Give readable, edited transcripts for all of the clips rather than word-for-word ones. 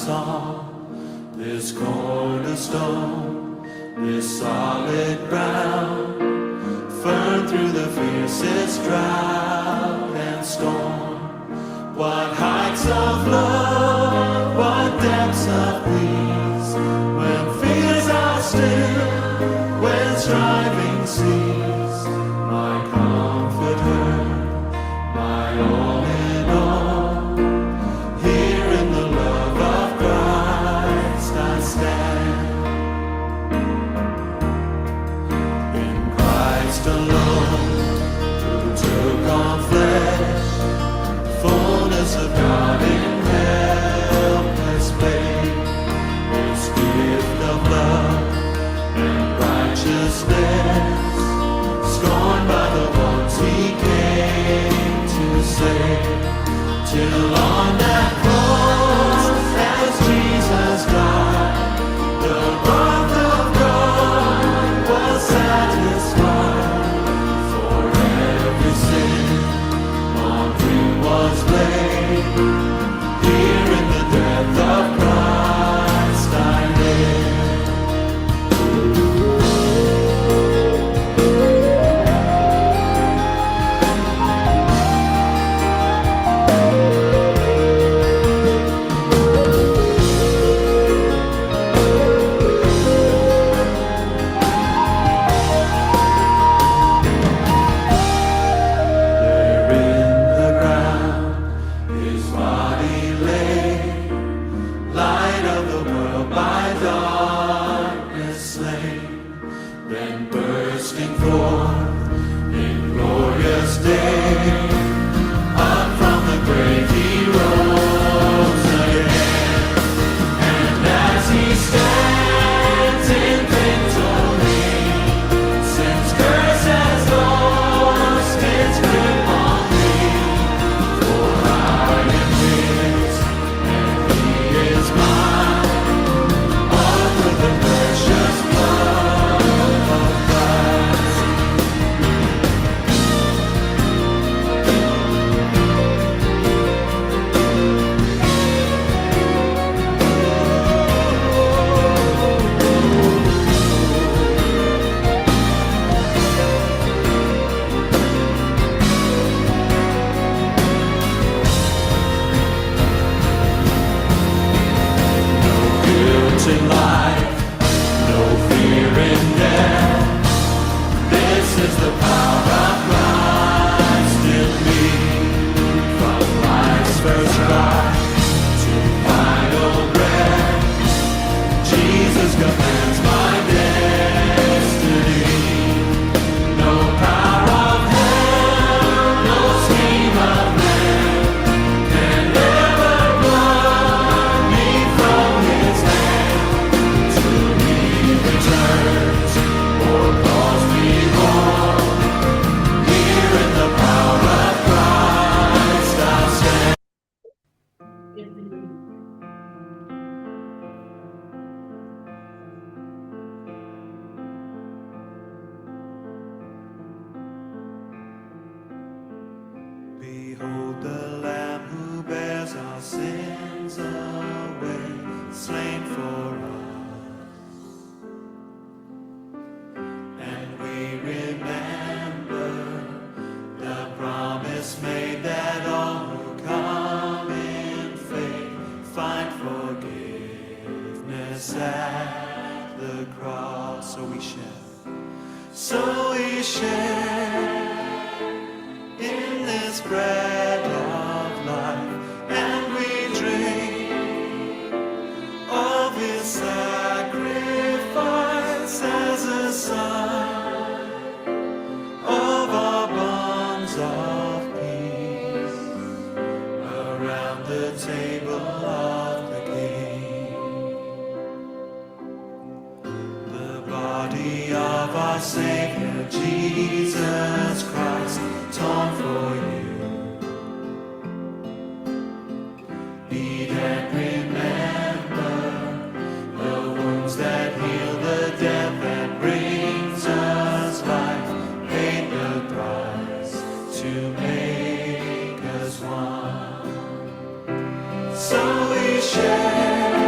song, this cornerstone, this solid ground, firm through the fiercest drought and storm. What heights of love, what depths of peace, when fears are still, when striving cease, my comforter, my all in all. Here in the love of Christ I stand. In Christ alone, who took on flesh, fullness of God in helpless babe, His gift of love and righteousness, scorned by the ones He came to save, till on that cross, as Jesus died, the wrath of God was satisfied. For every sin on Him was laid. Here in the death of Christ I live. Behold the Lamb who bears our sins away, slain for us. And we remember the promise made that all who come in faith find forgiveness at the cross. So we share in this bread of life, and we drink of His sacrifice as a sign of our bonds of peace around the table of the King. The body of our Savior Jesus Christ, torn for you. Eat and remember the wounds that heal, the death that brings us life, paid the price to make us one. So we share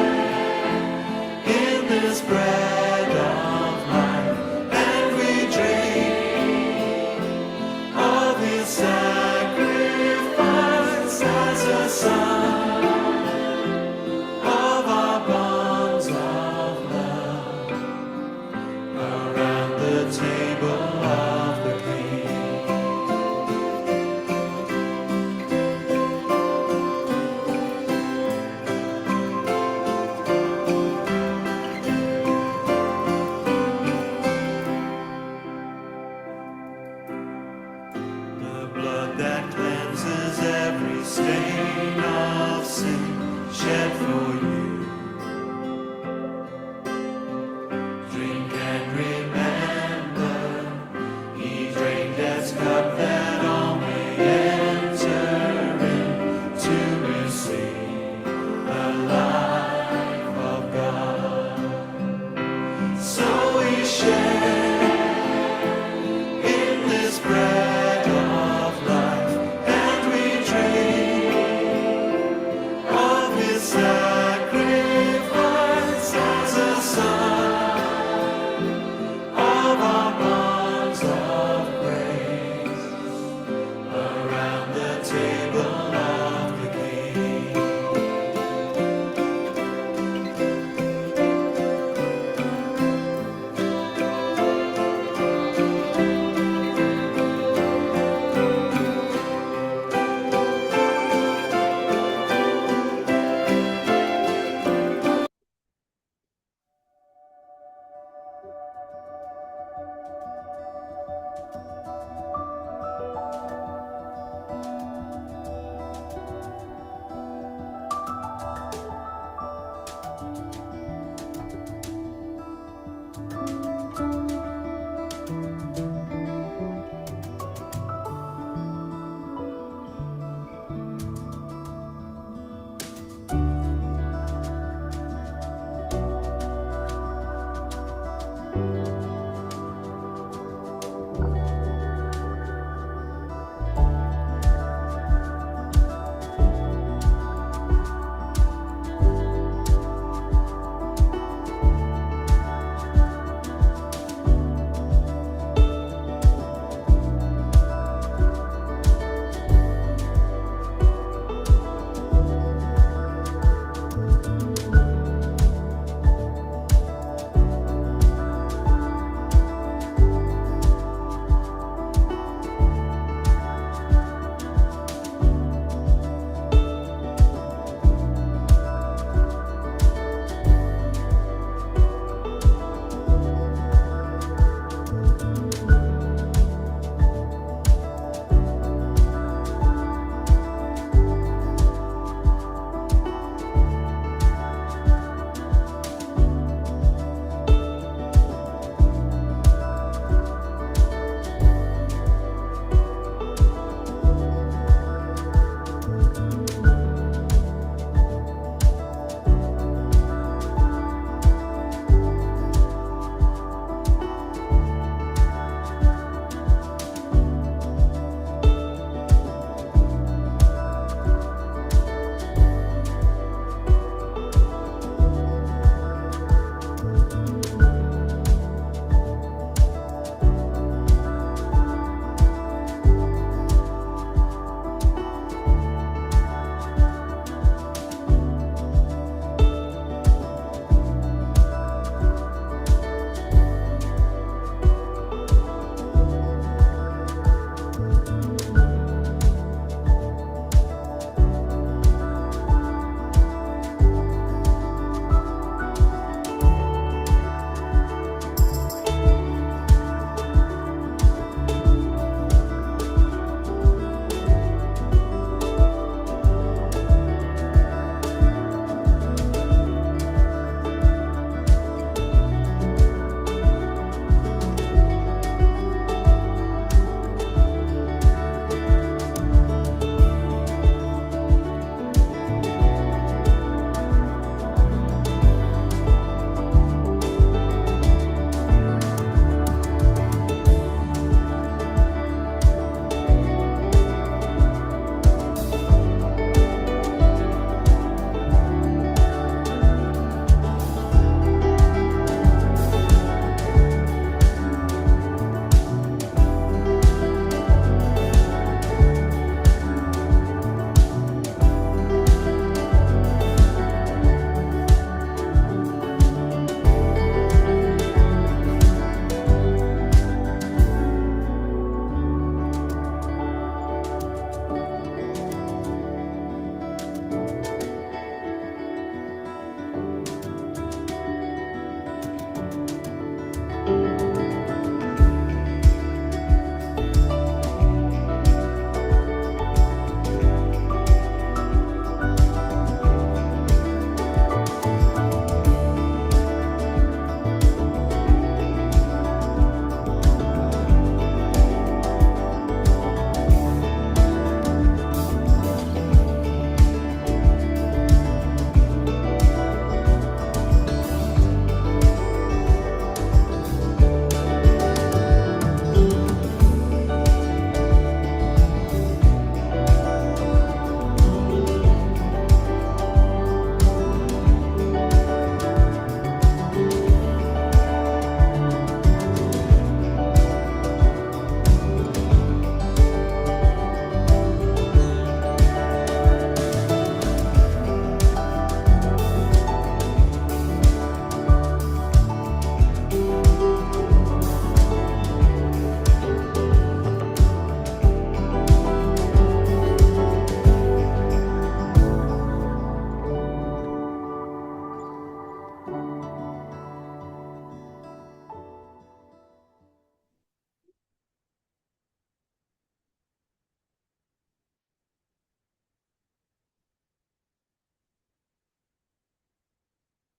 this bread of life, and we drink of his sacrifice as a sign of our bonds of love around the table of the King. The blood that cleanses every stain of sin shed for you. Drink and remember, he drank death's cup that all may enter in to receive the life of God. So we share in this bread of life, and we drink of his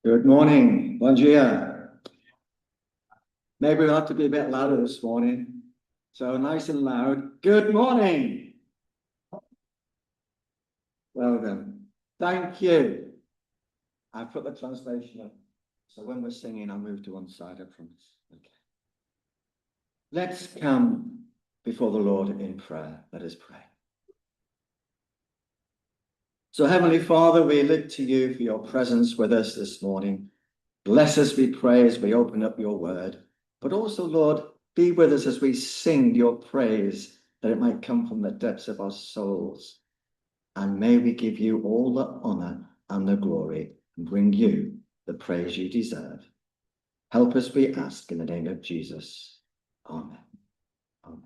Good morning. Bom dia. Maybe we'll have to be a bit louder this morning. So nice and loud. Good morning. Well done. Thank you. I put the translation up. So when we're singing, I'll move to one side, I promise. Okay. Let's come before the Lord in prayer. Let us pray. So Heavenly Father, we look to you for your presence with us this morning. Bless us, we pray, as we open up your word. But also, Lord, be with us as we sing your praise, that it might come from the depths of our souls. And may we give you all the honor and the glory and bring you the praise you deserve. Help us, we ask, in the name of Jesus. Amen. Amen.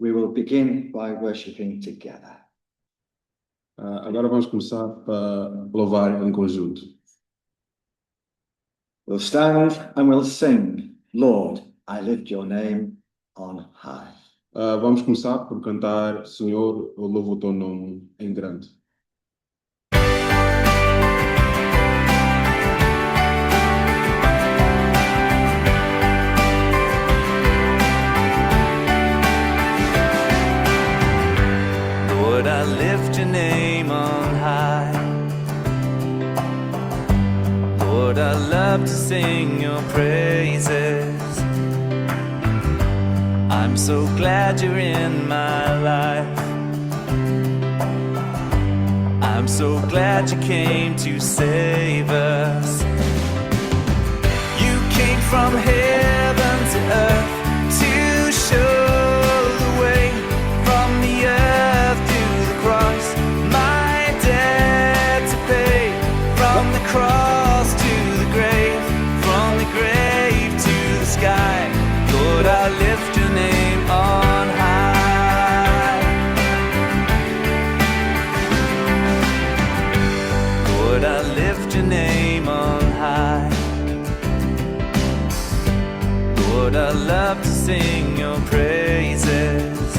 We will begin by worshiping together. Agora vamos começar a louvar em conjunto. We'll stand and we'll sing, Lord, I lift your name on high. Vamos começar por cantar, Senhor, eu louvo o teu nome em grande. Lord, I lift your name on high. Lord, I love to sing your praises. I'm so glad you're in my life. I'm so glad you came to save us. You came from heaven to earth to show the way, from the earth to the cross, my debt to pay, from the cross to the grave, from the grave to the sky. Lord, I lift your name on high. Lord, I lift your name on high. Lord, I love to sing your praises.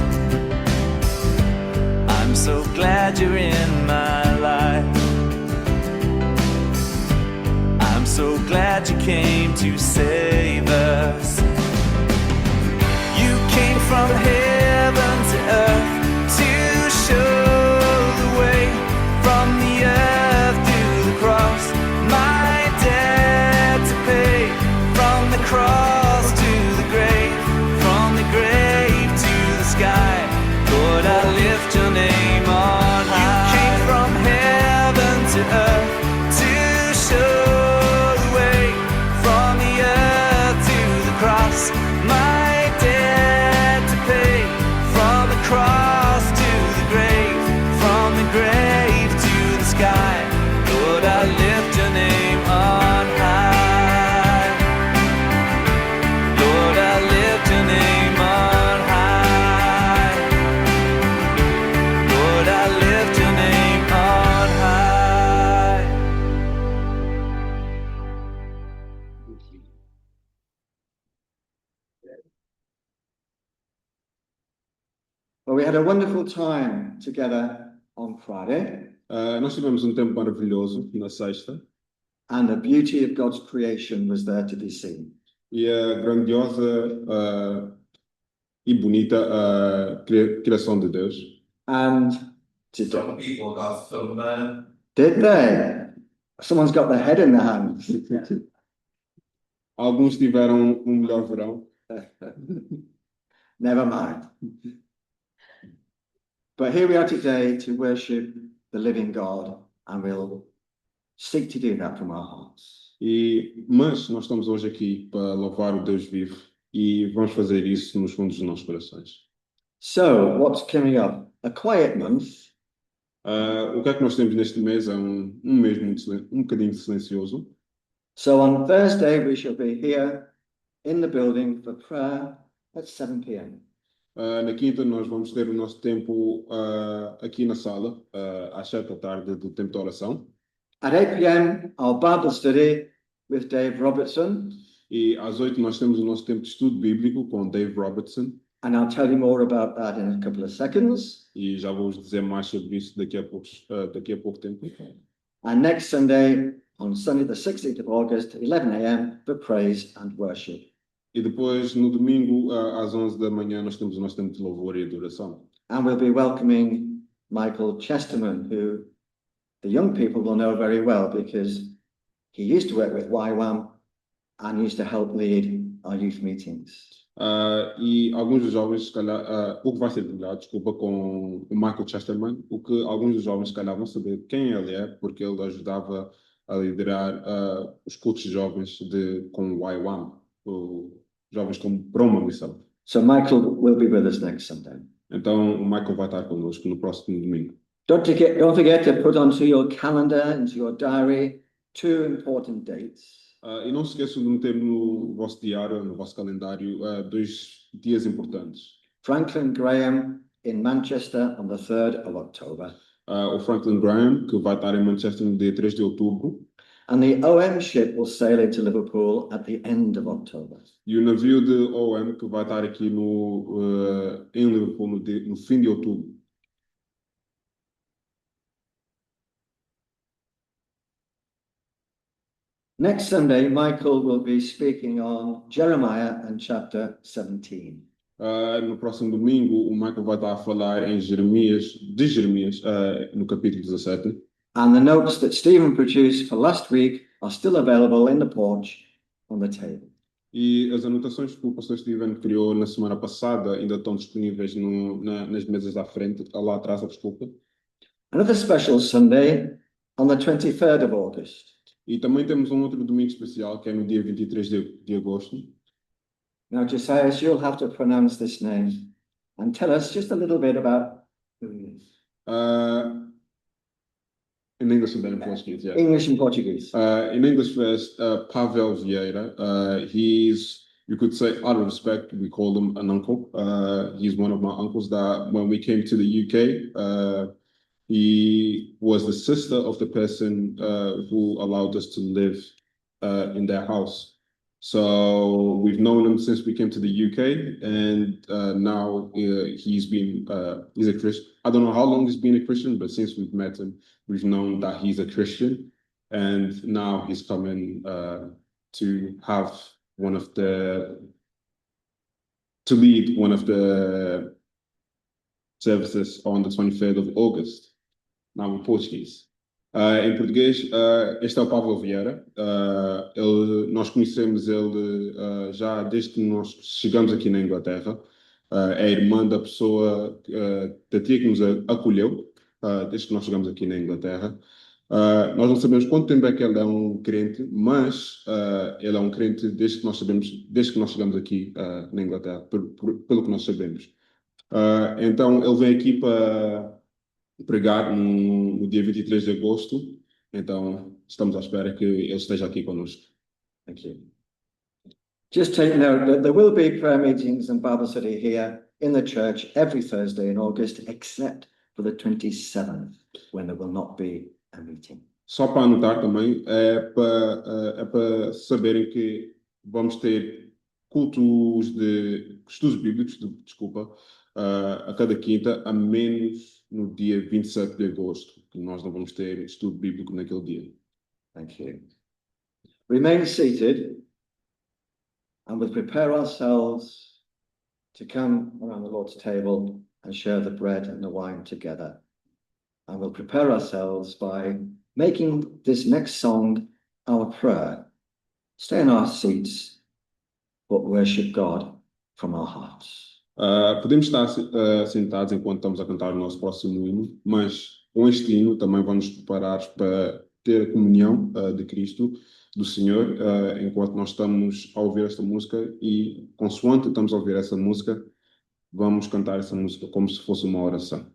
I'm so glad you're in my life. I'm so glad you came to save us. You came from heaven to earth to show the way, from the earth to the cross, my debt to pay, from the cross to the grave, from the grave to the sky. Lord, I lift your name on high. You came from heaven to earth to show the way, from the earth to the cross, my debt to pay, from the cross to the grave, from the grave to the sky. Lord, I lift your name on high. Lord, I lift your name on high. Lord, I lift your name on high. Well, we had a wonderful time together on Friday, Nós tivemos tempo maravilhoso na sexta and the beauty of God's creation was there to be seen. e a grandiosa e bonita criação de Deus. And Some people got some did they? Someone's got their head in their hands. Alguns tiveram melhor verão. Never mind. But here we are today to worship the living God, and we'll seek to do that from our hearts. Mas nós estamos hoje aqui para louvar o Deus vivo e vamos fazer isso nos fundos dos nossos corações. So, what's coming up? A quiet month, O que é que nós temos neste mês? É mês um bocadinho silencioso. so on Thursday we shall be here in the building for prayer at 7 p.m. Na quinta nós vamos ter o nosso tempo aqui na sala, às 7 da tarde do tempo de oração. At 8 p.m. our Bible study with Dave Robertson. E às 8 nós temos o nosso tempo de estudo bíblico com Dave Robertson. And I'll tell you more about that in a couple of seconds. E já vou dizer mais sobre isso daqui a pouco tempo. And next Sunday, on Sunday, the 16th of August, 11 a.m., for praise and worship. E depois, no domingo, às 11 da manhã, nós temos o nosso tempo de louvor e adoração. And we'll be welcoming Michael Chesterman, who the young people will know very well because he used to work with YWAM and used to help lead our youth meetings. E alguns dos jovens, se calhar, o que vai ser trabalhado, desculpa, com o Michael Chesterman, o que alguns dos jovens, se calhar, vão saber quem ele é, porque ele ajudava a liderar os cultos jovens com o YWAM, jovens para uma missão. So Michael will be with us next Sunday. Então, o Michael vai estar connosco no próximo domingo. Don't forget to put onto your calendar, into your diary, 2 important dates. E não se esqueçam de meter no vosso diário, no vosso calendário, 2 dias importantes. Franklin Graham in Manchester on the 3rd of October. O Franklin Graham, que vai estar em Manchester no dia 3 de outubro. And the OM ship will sail into Liverpool at the end of October. E o navio de OM, que vai estar aqui em Liverpool no fim de outubro. Next Sunday, Michael will be speaking on Jeremiah and chapter 17. No próximo domingo, o Michael vai estar a falar de Jeremias, no capítulo 17. And the notes that Stephen produced for last week are still available in the porch on the table. E as anotações que o pastor Steven criou na semana passada ainda estão disponíveis nas mesas da frente, lá atrás, desculpa. Another special Sunday on the 23rd of August. E também temos um outro domingo especial, que é no dia 23 de agosto. Now, Josiah, you'll have to pronounce this name and tell us just a little bit about who he is. In English and then in Portuguese, yeah. English and Portuguese. In English first, Pavel Vieira. You could say, out of respect, we call him an uncle. He's one of my uncles that when we came to the UK, he was the sister of the person who allowed us to live in their house. So we've known him since we came to the UK, and now he's a Christian. I don't know how long he's been a Christian, but since we've met him, we've known that he's a Christian, and now he's coming to lead one of the services on the 23rd of August. Now in Portuguese. Em português, este é o Pablo Vieira. Nós conhecemos ele já desde que nós chegamos aqui na Inglaterra. É a irmã da pessoa, da tia que nos acolheu, desde que nós chegamos aqui na Inglaterra. Nós não sabemos quanto tempo é que ele é um crente, mas ele é um crente desde que nós chegamos aqui na Inglaterra, pelo que nós sabemos. Então, ele vem aqui para pregar no dia 23 de agosto, então estamos à espera que ele esteja aqui conosco. Thank you. Just take note that there will be prayer meetings and Bible study here in the church every Thursday in August, except for the 27th, when there will not be a meeting. Só para anotar também, é para saberem que vamos ter cultos de estudos bíblicos, a cada quinta, a menos no dia 27 de agosto, que nós não vamos ter estudo bíblico naquele dia. Thank you. Remain seated and we'll prepare ourselves to come around the Lord's table and share the bread and the wine together. And we'll prepare ourselves by making this next song our prayer. Stay in our seats, but worship God from our hearts. Podemos estar sentados enquanto estamos a cantar o nosso próximo hino, mas com este hino também vamos preparar para ter a comunhão de Cristo, do Senhor, enquanto nós estamos a ouvir esta música e, consoante estamos a ouvir essa música, vamos cantar essa música como se fosse uma oração.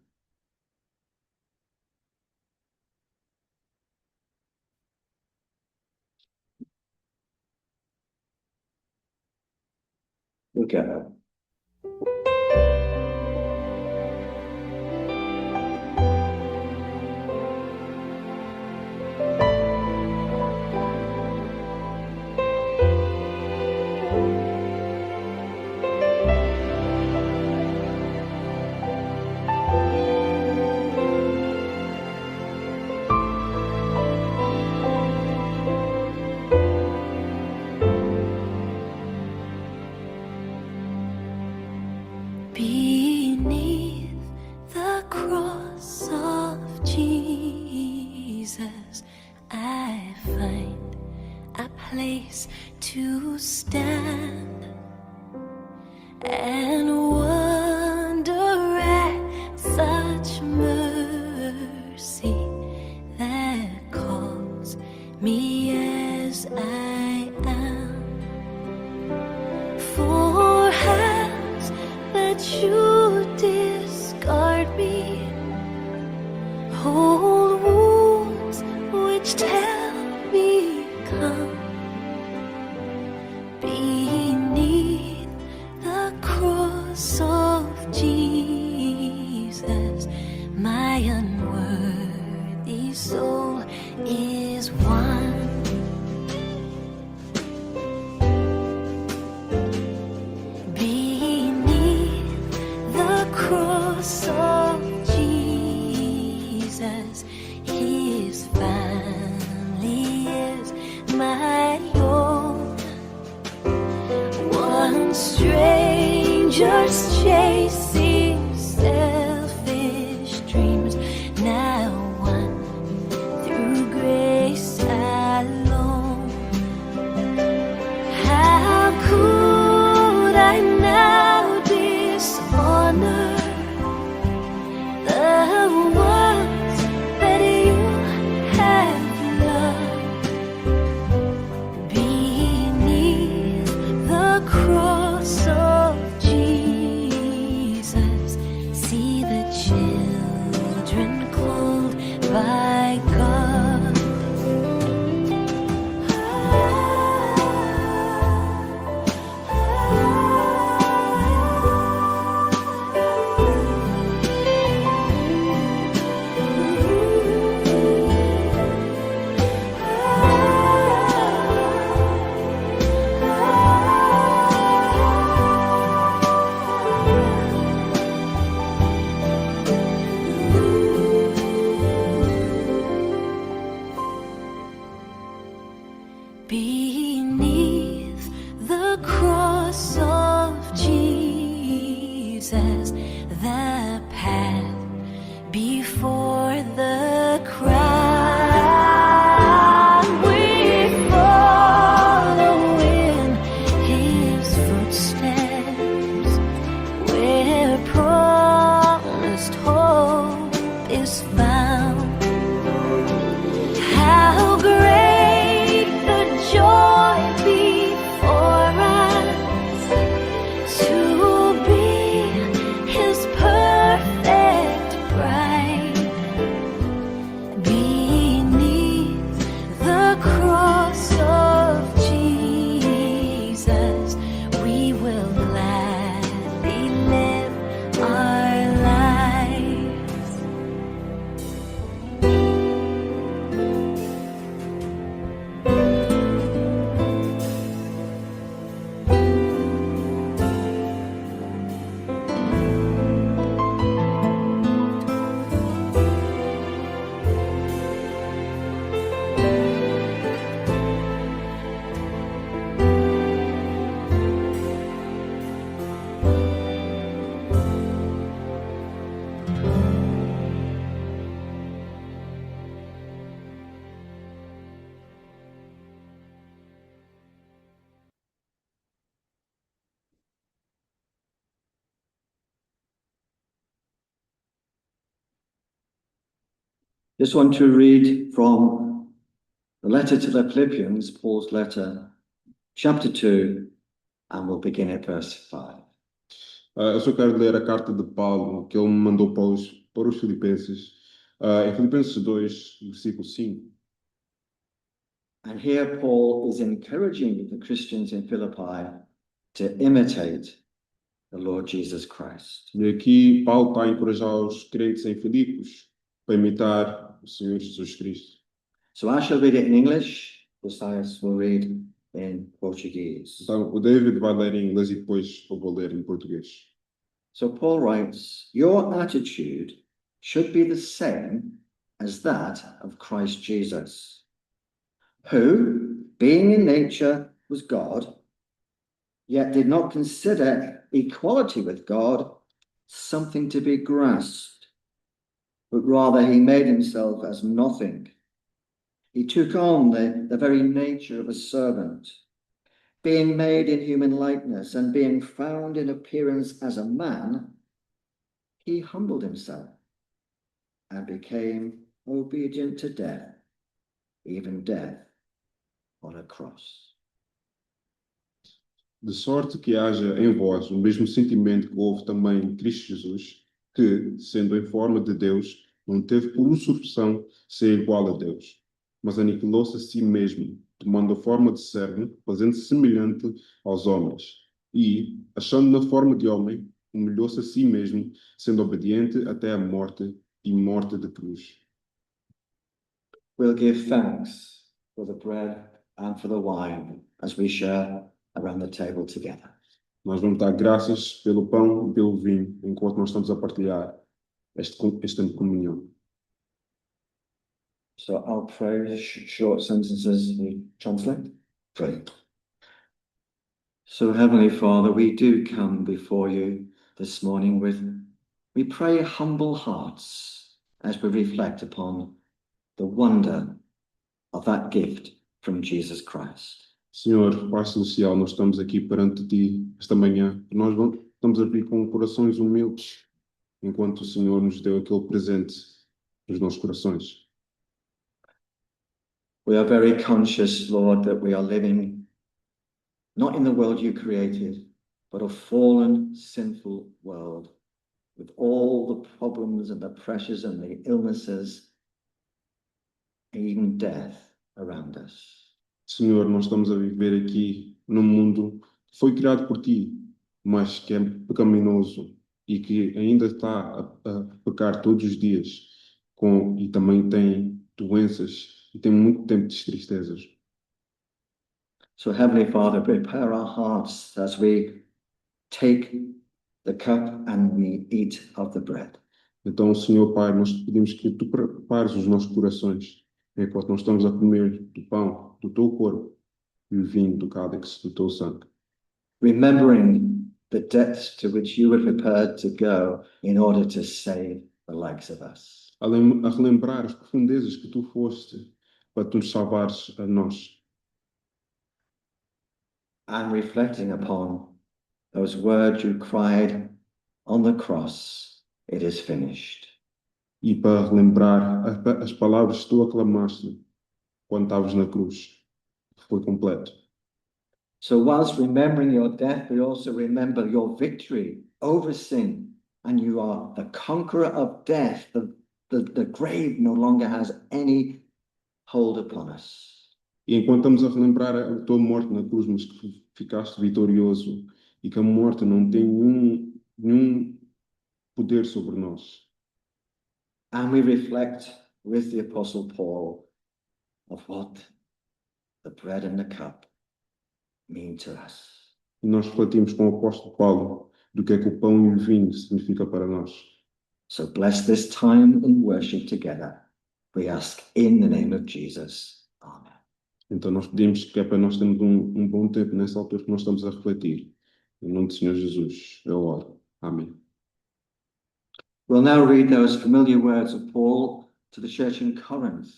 Together. Beneath the cross of Jesus, I find a place to stand and wonder at such mercy that calls me as I am. For hands that you discard me, hold wounds which tell me come. Beneath the cross of Jesus, my unworthy soul is one. Beneath the cross of Jesus, his family is my own. Once strangers chasing selfish dreams, now one through grace alone. How could I now dishonor the ones that you have loved? Beneath the cross of Jesus, see the children clothed by God. Beneath the cross of Jesus, the path before the crowd, we follow in his footsteps, where promised hope is found. How great the joy before us to be his perfect bride. Beneath the cross of Jesus, we will gladly live our lives. Just want to read from the letter to the Philippians, Paul's letter, chapter 2, and we'll begin at verse 5. Eu só quero ler a carta de Paulo que ele me mandou para os Filipenses, em Filipenses 2, versículo 5. And here Paul is encouraging the Christians in Philippi to imitate the Lord Jesus Christ. E aqui Paulo está a encorajar os crentes em Filipos para imitar o Senhor Jesus Cristo. So I shall read it in English, Josias will read in Portuguese. Então, o David vai ler em inglês e depois eu vou ler em português. So Paul writes, your attitude should be the same as that of Christ Jesus, who, being in nature, was God, yet did not consider equality with God something to be grasped, but rather he made himself as nothing. He took on the very nature of a servant, being made in human likeness and being found in appearance as a man, he humbled himself and became obedient to death, even death on a cross. De sorte que haja em vós o mesmo sentimento que houve também em Cristo Jesus, que, sendo em forma de Deus, não teve por usurpação ser igual a Deus, mas aniquilou-se a si mesmo, tomando a forma de servo, fazendo-se semelhante aos homens. E, achando na forma de homem, humilhou-se a si mesmo, sendo obediente até a morte e morte de cruz. We'll give thanks for the bread and for the wine as we share around the table together. Nós vamos dar graças pelo pão e pelo vinho, enquanto nós estamos a partilhar esta comunhão. So I'll pray short sentences we translate. Brilliant. So Heavenly Father, we do come before you this morning we pray humble hearts as we reflect upon the wonder of that gift from Jesus Christ. Senhor, Pai Celestial, nós estamos aqui perante Ti esta manhã. Estamos a vir com corações humildes, enquanto o Senhor nos deu aquele presente nos nossos corações. We are very conscious, Lord, that we are living not in the world you created, but a fallen, sinful world with all the problems and the pressures and the illnesses, and even death around us. Senhor, nós estamos a viver aqui num mundo que foi criado por Ti, mas que é pecaminoso e que ainda está a pecar todos os dias e também tem doenças e tem muito tempo de tristezas. So, Heavenly Father, prepare our hearts as we take the cup and we eat of the bread. Então, Senhor Pai, nós pedimos que Tu prepares os nossos corações enquanto nós estamos a comer do pão, do Teu corpo e o vinho do cálice do Teu sangue. Remembering the depths to which you were prepared to go in order to save the likes of us. A relembrar as profundezas que Tu foste para Tu nos salvares a nós. And reflecting upon those words you cried on the cross, it is finished. E para relembrar as palavras que Tu aclamaste quando estavas na cruz, foi completo. So whilst remembering your death, we also remember your victory over sin, and you are the conqueror of death. The grave no longer has any hold upon us. E enquanto estamos a relembrar a Tua morte na cruz, mas que ficaste vitorioso e que a morte não tem nenhum poder sobre nós. And we reflect with the Apostle Paul of what the bread and the cup mean to us. E nós refletimos com o apóstolo Paulo do que é que o pão e o vinho significa para nós. So bless this time in worship together. We ask in the name of Jesus. Amen. Então nós pedimos que é para nós termos um bom tempo nessa altura que nós estamos a refletir. Em nome do Senhor Jesus, eu oro. Amém. We'll now read those familiar words of Paul to the church in Corinth,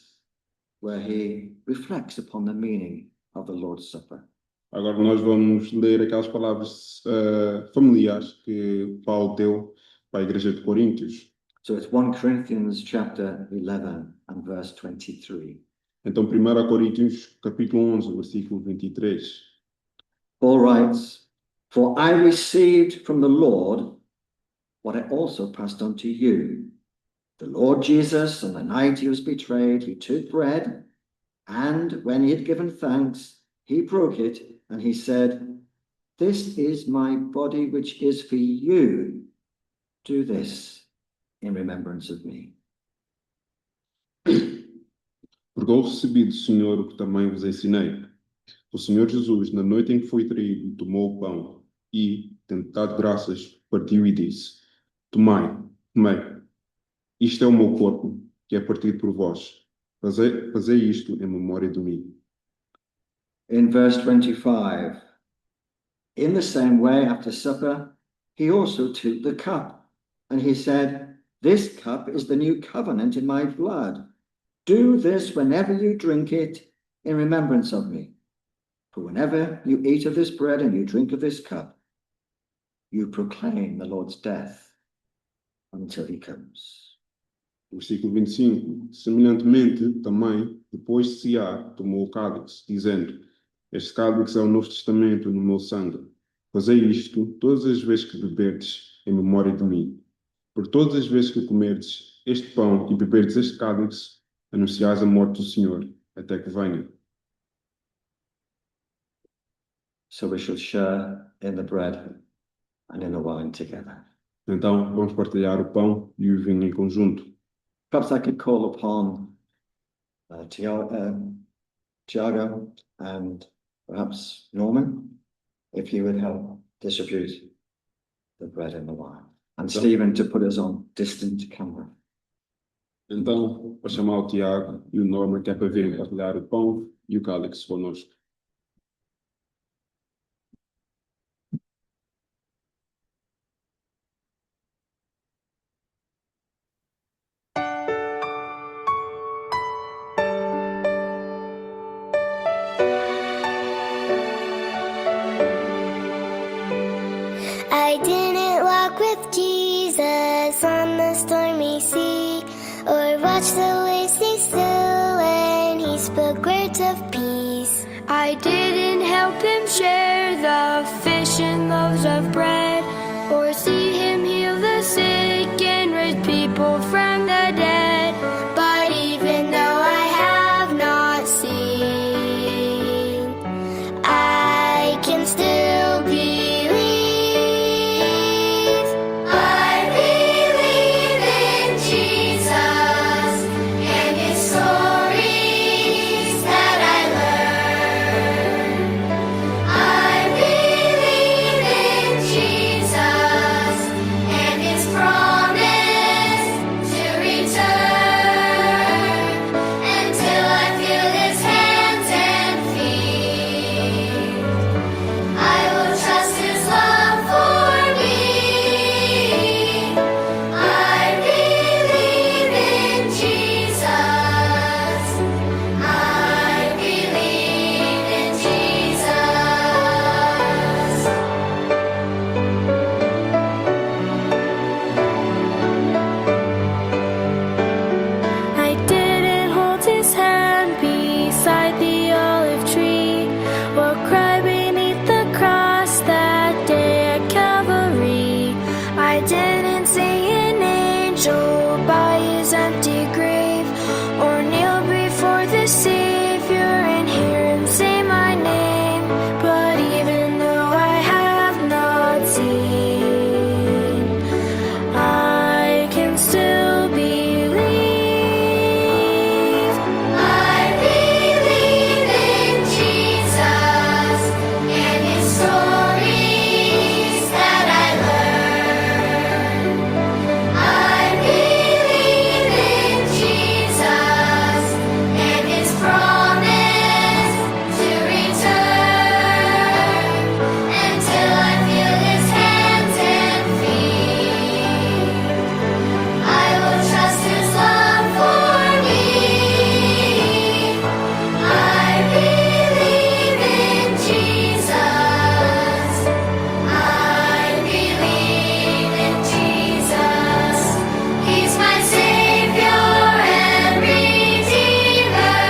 where he reflects upon the meaning of the Lord's Supper. Agora nós vamos ler aquelas palavras familiares que Paulo deu para a igreja de Coríntios. So it's 1 Corinthians chapter 11 and verse 23. Então, 1 Coríntios, capítulo 11, versículo 23. Paul writes, "For I received from the Lord what I also passed on to you. The Lord Jesus, on the night he was betrayed, he took bread, and when he had given thanks, he broke it, and he said, 'This is my body which is for you. Do this in remembrance of me.'" Porque eu recebi do Senhor o que também vos ensinei. O Senhor Jesus, na noite em que foi traído, tomou o pão e, tendo dado graças, partiu e disse: Tomai, comei. Isto é o meu corpo, que é partido por vós. Fazei isto em memória de mim. In verse 25, in the same way, after supper, he also took the cup, And he said, "This cup is the new covenant in my blood. Do this whenever you drink it in remembrance of me. For whenever you eat of this bread and you drink of this cup, you proclaim the Lord's death until he comes." Versículo 25. Semelhantemente, também, depois de cear, tomou o cálice, dizendo: Este cálice é o Novo Testamento no meu sangue. Fazei isto todas as vezes que beberdes em memória de mim. Por todas as vezes que comerdes este pão e beberdes este cálice, anunciais a morte do Senhor, até que venha. So we shall share in the bread and in the wine together. Então, vamos partilhar o pão e o vinho em conjunto. Perhaps I could call upon Tiago and perhaps Norman, if you would help distribute the bread and the wine. And Stephen to put us on distant camera. Então, vou chamar o Tiago e o Norman, que é para virem partilhar o pão e o cálice connosco. I didn't walk with Jesus on the stormy sea, or watch the waves stay still when he spoke words of peace. I didn't help him share the fish and loaves of bread, or see him heal the sick and raise people from the dead. But even though I have not seen, I can still believe. I believe in Jesus and his stories that I learned. I believe in Jesus and his promise to return until I feel his hands and feet. I will trust his love for me. I believe in Jesus. I believe in Jesus. I didn't hold his hand beside the olive tree, or cry beneath the cross that day at Calvary. I didn't see an angel by his empty grave, or kneel before the Savior and hear him say my name. But even though I have not seen, I can still believe. I believe in Jesus and his stories that I learned. I believe in Jesus and his promise to return until I feel his hands and feet. I will trust his love for me. I believe in Jesus. I believe in Jesus. He's my Savior and Redeemer,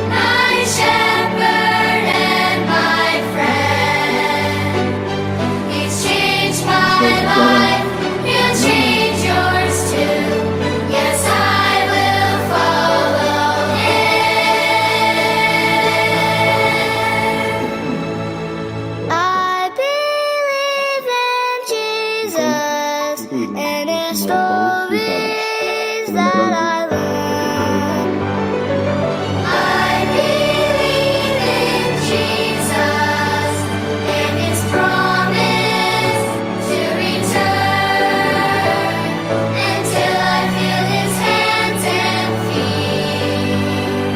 my Shepherd and my friend. He's changed my life, he'll change yours too. Yes, I will follow him. I believe in Jesus and his stories that I learned. I believe in Jesus and his promise to return until I feel his hands and feet.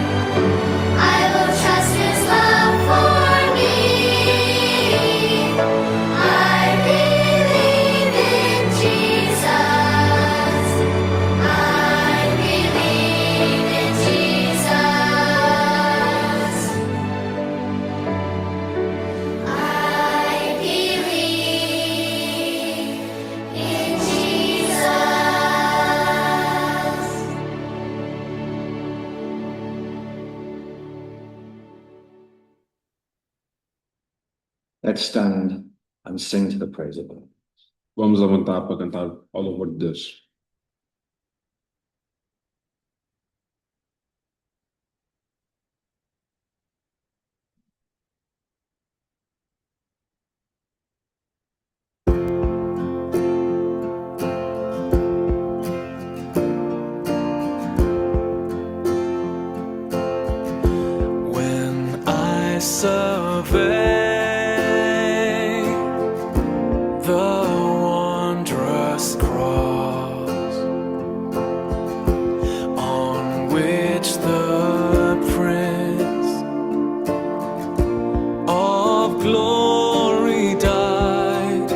I will trust his love for me. I believe in Jesus. let's stand and sing to the praise of God. Vamos levantar para cantar ao louvor de Deus. When I survey the wondrous cross on which the Prince of Glory died,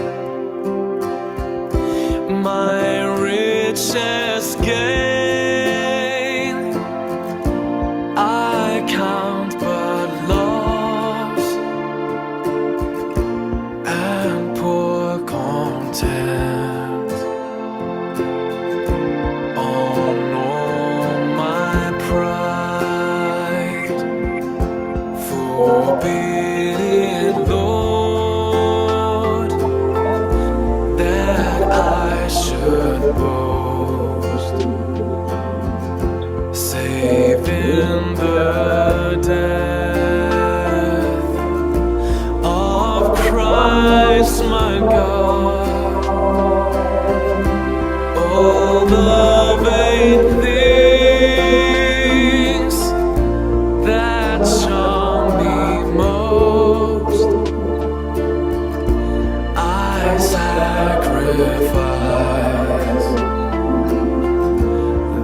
my richest gain I count but loss and poor content on all my pride. Forbid it, Lord, that I should boast, save in the death of Christ my God. All the vain things that charm me most, I sacrifice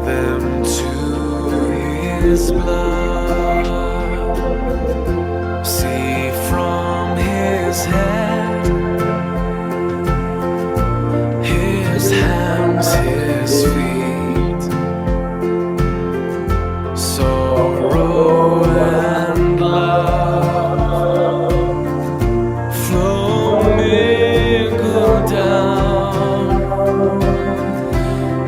them to His blood. See from His head, His hands, His feet, sorrow and love flow mingled down.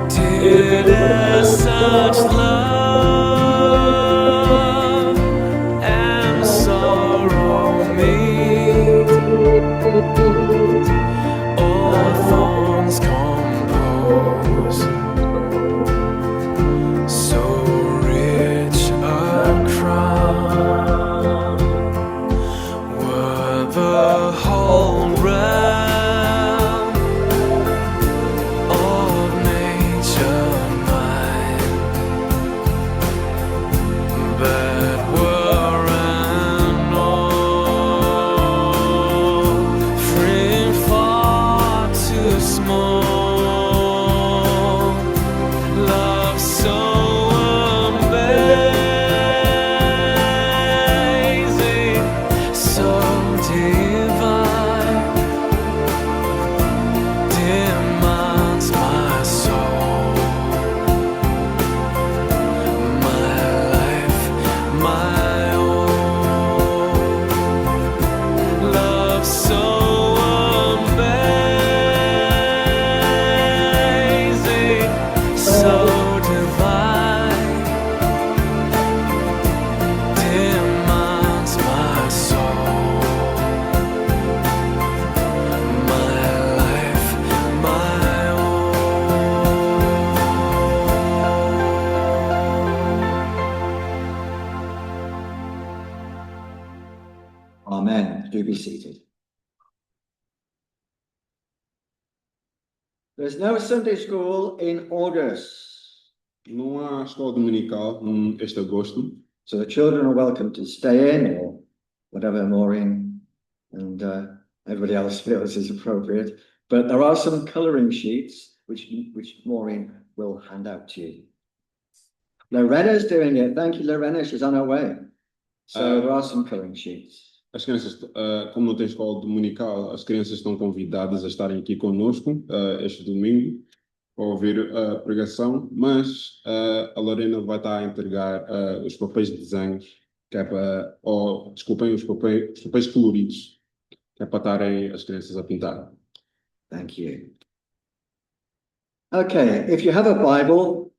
Did as such love and sorrow meet, all thorns compose so rich a crown, were the whole realm of nature mine, but were an offering far too small. Love so amazing, so divine, demands my soul, my life, my own. Love so amazing, so divine, demands my soul, my life, my own. Amen. Do be seated. There's no Sunday school in August, Não há escola dominical este agosto, so the children are welcome to stay in or whatever Maureen and everybody else feels is appropriate. But there are some colouring sheets which Maureen will hand out to you. Lorena's doing it. Thank you, Lorena. She's on her way. So there are some colouring sheets. as crianças, como não tem escola dominical, as crianças estão convidadas a estarem aqui conosco este domingo para ouvir a pregação, mas a Lorena vai estar a entregar os papéis de desenhos, que é para, desculpem, os papéis coloridos, que é para estarem as crianças a pintar. Thank you. Okay, if you have a Bible,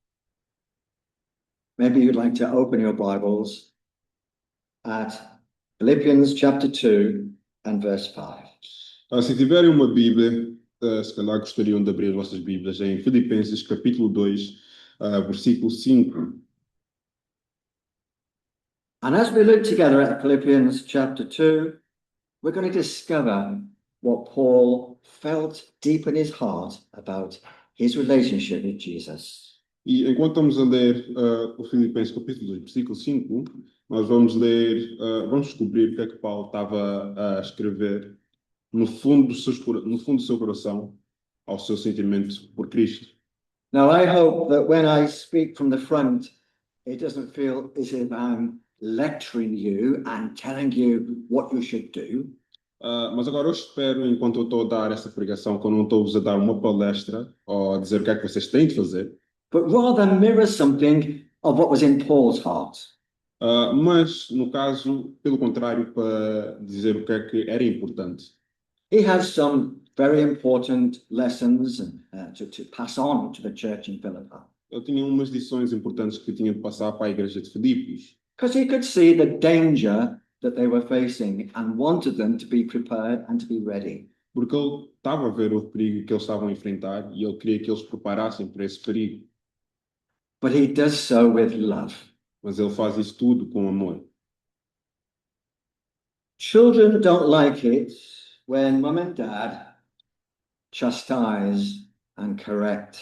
maybe you'd like to open your Bibles at Philippians chapter 2 and verse 5. Se tiverem uma Bíblia, se calhar gostariam de abrir as vossas Bíblias em Filipenses capítulo 2, versículo 5. And as we look together at Philippians chapter 2, we're going to discover what Paul felt deep in his heart about his relationship with Jesus. E enquanto estamos a ler o Filipenses capítulo 2, versículo 5, nós vamos ler, vamos descobrir o que é que Paulo estava a escrever no fundo no fundo do seu coração, ao seu sentimento por Cristo. Now, I hope that when I speak from the front, it doesn't feel as if I'm lecturing you and telling you what you should do. Mas agora eu espero, enquanto eu estou a dar essa pregação, que eu não estou-vos a dar uma palestra ou a dizer o que é que vocês têm de fazer, But rather mirror something of what was in Paul's heart. mas, no caso, pelo contrário, para dizer o que é que era importante. He has some very important lessons to pass on to the church in Philippi. Eu tinha umas lições importantes que tinha de passar para a igreja de Filipos, Because he could see the danger that they were facing and wanted them to be prepared and to be ready. porque ele estava a ver o perigo que eles estavam a enfrentar e ele queria que eles se preparassem para esse perigo. But he does so with love. Mas ele faz isso tudo com amor. Children don't like it when mum and dad chastise and correct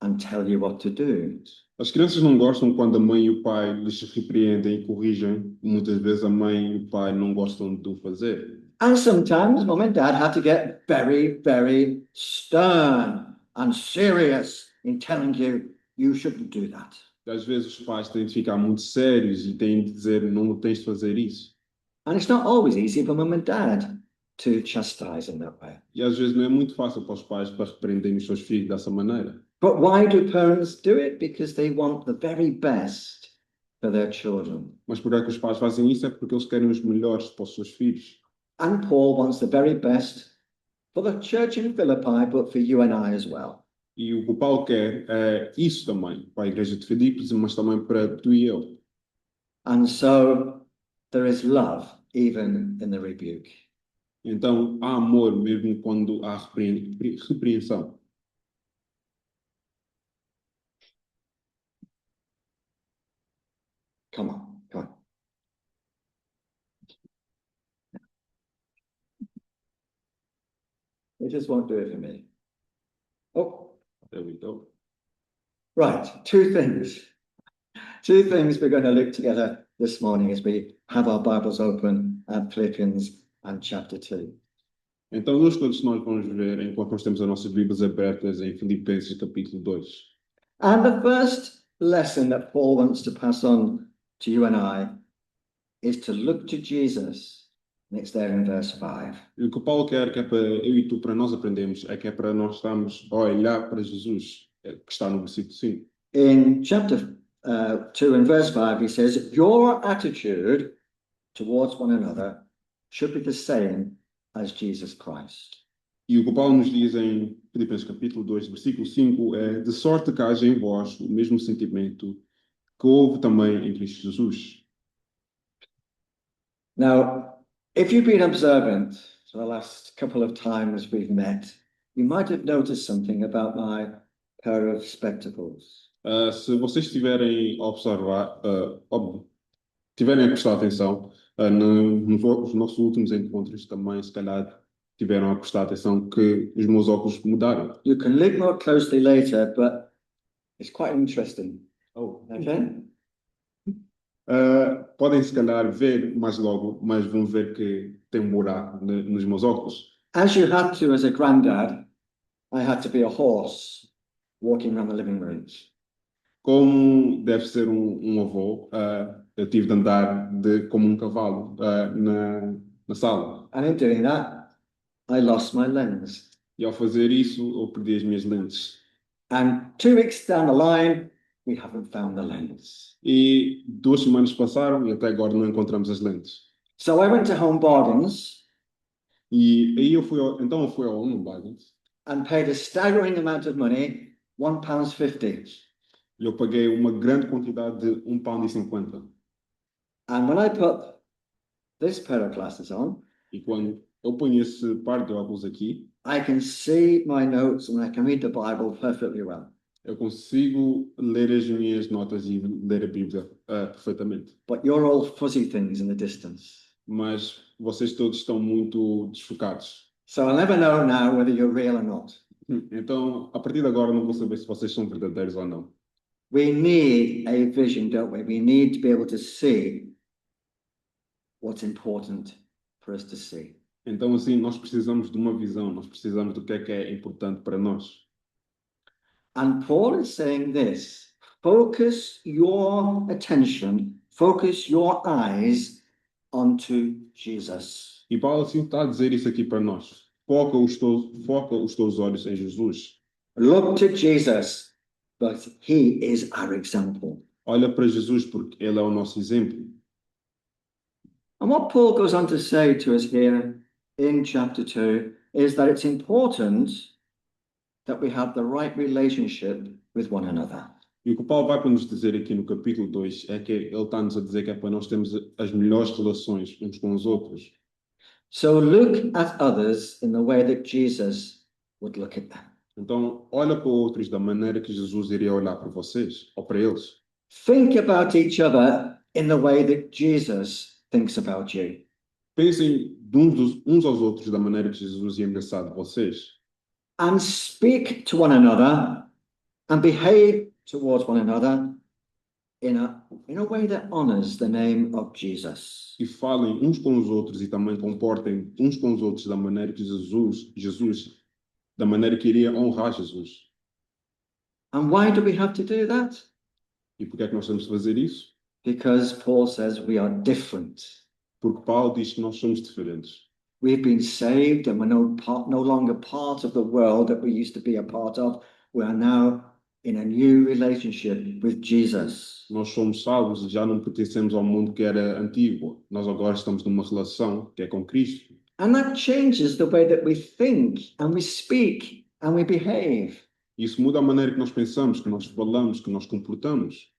and tell you what to do. As crianças não gostam quando a mãe e o pai lhes repreendem e corrigem. Muitas vezes a mãe e o pai não gostam de o fazer. And sometimes mum and dad had to get very, very stern and serious in telling you you shouldn't do that. Às vezes os pais têm de ficar muito sérios e têm de dizer não tens de fazer isso. And it's not always easy for mum and dad to chastise in that way. E às vezes não é muito fácil para os pais para repreenderem os seus filhos dessa maneira. But why do parents do it? Because they want the very best for their children. Mas por que os pais fazem isso? É porque eles querem os melhores para os seus filhos. And Paul wants the very best for the church in Philippi, but for you and I as well. E o que o Paulo quer é isso também, para a igreja de Filipos, mas também para tu e eu. And so there is love even in the rebuke. Então há amor mesmo quando há repreensão. Come on, come on. It just won't do it for me. Oh, There we go. right, two things. Two things we're going to look together this morning as we have our Bibles open at Philippians and chapter 2. Então, duas coisas que nós vamos ver enquanto nós temos as nossas Bíblias abertas em Filipenses capítulo 2. And the first lesson that Paul wants to pass on to you and I is to look to Jesus. And it's there in verse 5. E o que o Paulo quer que é para eu e tu, para nós aprendermos, é que é para nós estarmos a olhar para Jesus, que está no versículo 5. In chapter 2 and verse 5, he says, your attitude towards one another should be the same as Jesus Christ. E o que o Paulo nos diz em Filipenses capítulo 2, versículo 5, é de sorte que haja em vós o mesmo sentimento que houve também em Cristo Jesus. Now, if you've been observant for the last couple of times we've met, you might have noticed something about my pair of spectacles. Se vocês tiverem a observar, tiverem a prestar atenção, nos nossos últimos encontros também, se calhar, tiveram a prestar atenção que os meus óculos mudaram. You can look more closely later, but it's quite interesting. Oh. Okay? Podem, se calhar, ver mais logo, mas vão ver que tem um buraco nos meus óculos. As you had to as a granddad, I had to be a horse walking around the living room. Como deve ser um avô, eu tive de andar como um cavalo na sala. And in doing that, I lost my lens. E ao fazer isso, eu perdi as minhas lentes. And 2 weeks down the line, we haven't found the lens. E 2 semanas passaram e até agora não encontramos as lentes. So I went to Home Bargains E aí eu fui ao Home Bargains and paid a staggering amount of money, £1.50. e eu paguei uma grande quantidade de £1,50. And when I put this pair of glasses on, E quando eu ponho esse par de óculos aqui, I can see my notes and I can read the Bible perfectly well. eu consigo ler as minhas notas e ler a Bíblia perfeitamente. But you're all fuzzy things in the distance. Mas vocês todos estão muito desfocados. So I'll never know now whether you're real or not. Então, a partir de agora, não vou saber se vocês são verdadeiros ou não. We need a vision, don't we? We need to be able to see what's important for us to see. Então, assim, nós precisamos de uma visão, nós precisamos do que é importante para nós. And Paul is saying this: focus your attention, focus your eyes onto Jesus. E Paulo, assim, está a dizer isso aqui para nós. Foca os teus olhos em Jesus. Look to Jesus, but he is our example. Olha para Jesus porque Ele é o nosso exemplo. And what Paul goes on to say to us here in chapter 2 is that it's important that we have the right relationship with one another. E o que Paulo vai para nos dizer aqui no capítulo 2 é que ele está-nos a dizer que é para nós termos as melhores relações uns com os outros. So look at others in the way that Jesus would look at them. Então, olha para outros da maneira que Jesus iria olhar para vocês, ou para eles. Think about each other in the way that Jesus thinks about you. Pensem de uns aos outros da maneira que Jesus ia pensar de vocês. And speak to one another and behave towards one another in a way that honors the name of Jesus. E falem uns com os outros e também comportem uns com os outros da maneira que da maneira que iria honrar Jesus. And why do we have to do that? E por que é que nós temos de fazer isso? Because Paul says we are different. Porque Paulo diz que nós somos diferentes. We've been saved and we're no longer part of the world that we used to be a part of. We are now in a new relationship with Jesus. Nós somos salvos e já não pertencemos ao mundo que era antigo. Nós agora estamos numa relação que é com Cristo. And that changes the way that we think and we speak and we behave. Isso muda a maneira que nós pensamos, que nós falamos, que nós comportamos.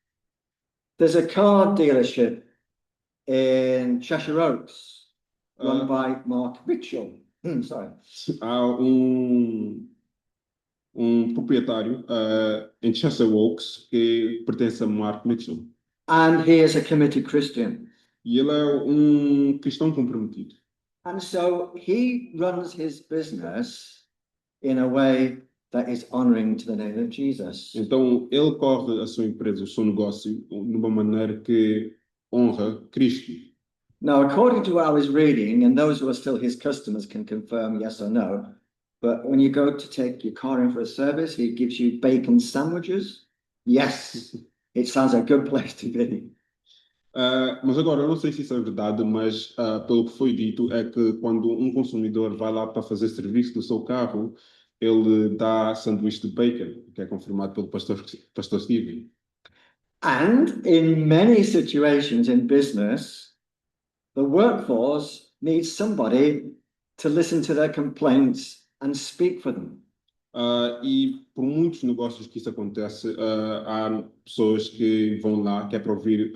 There's a car dealership in Cheshire Oaks run Uh, by Mark Mitchell. Sorry. Há um proprietário em Cheshire Oaks que pertence a Mark Mitchell. And he is a committed Christian. E ele é cristão comprometido. And so he runs his business in a way that is honoring to the name of Jesus. Então, ele corre a sua empresa, o seu negócio, de uma maneira que honra Cristo. Now, according to what I was reading, and those who are still his customers can confirm yes or no, but when you go to take your car in for a service, he gives you bacon sandwiches. Yes, it sounds a good place to be. Mas agora, eu não sei se isso é verdade, mas pelo que foi dito, é que quando um consumidor vai lá para fazer serviço do seu carro, ele dá sanduíche de bacon, que é confirmado pelo pastor Steven. And in many situations in business, the workforce needs somebody to listen to their complaints and speak for them. E por muitos negócios que isso acontece, há pessoas que vão lá que é para ouvir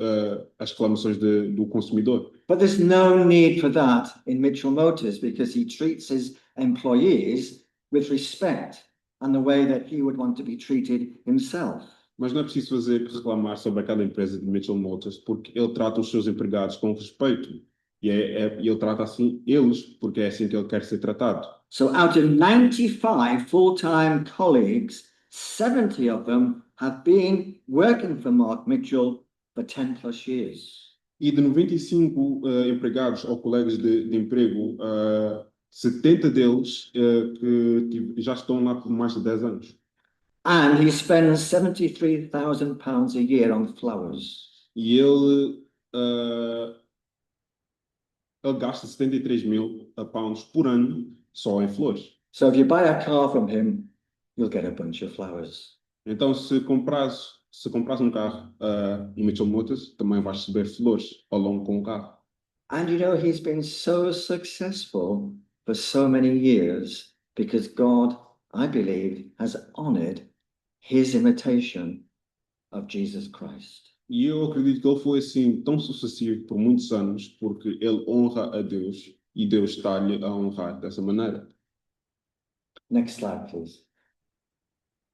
as reclamações do consumidor. But there's no need for that in Mitchell Motors because he treats his employees with respect and the way that he would want to be treated himself. Mas não é preciso reclamar sobre aquela empresa de Mitchell Motors, porque ele trata os seus empregados com respeito. E ele trata assim eles, porque é assim que ele quer ser tratado. So out of 95 full-time colleagues, 70 of them have been working for Mark Mitchell for 10 plus years. E de 95 empregados ou colegas de emprego, 70 deles que já estão lá por mais de 10 anos. And he spends £73,000 a year on flowers. E ele gasta 73.000 pounds por ano só em flores. So if you buy a car from him, you'll get a bunch of flowers. Então, se compras um carro em Mitchell Motors, também vais receber flores ao longo com o carro. And you know, he's been so successful for so many years because God, I believe, has honored his imitation of Jesus Christ. E eu acredito que ele foi assim tão sucessivo por muitos anos porque ele honra a Deus e Deus está-lhe a honrar dessa maneira. Next slide, please.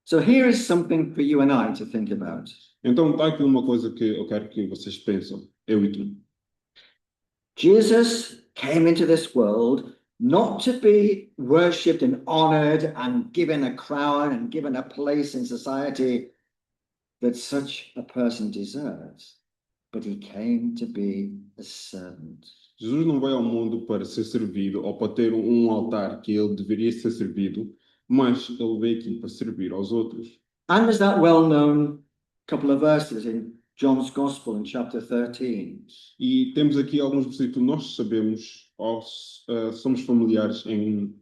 So here is something for you and I to think about. Então está aqui uma coisa que eu quero que vocês pensem, eu e tu. Jesus came into this world not to be worshipped and honored and given a crown and given a place in society that such a person deserves, but he came to be a servant. Jesus não veio ao mundo para ser servido ou para ter um altar que ele deveria ser servido, mas ele veio aqui para servir aos outros. And there's that well-known couple of verses in John's Gospel in chapter 13. E temos aqui alguns versículos que nós sabemos, somos familiares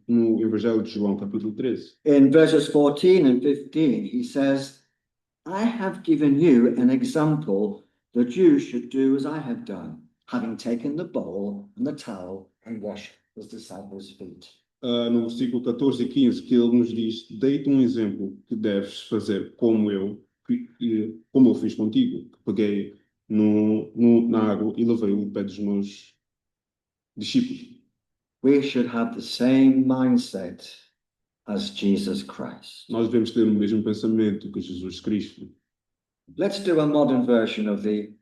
no Evangelho de João, capítulo 13. In verses 14 and 15, he says, I have given you an example that you should do as I have done, having taken the bowl and the towel and washed his disciples' feet. No versículo 14 e 15, que ele nos diz, dei-te um exemplo que deves fazer como eu fiz contigo, que peguei na água e lavei o pé dos meus discípulos. We should have the same mindset as Jesus Christ. Nós devemos ter o mesmo pensamento que Jesus Cristo. Let's do a modern version of the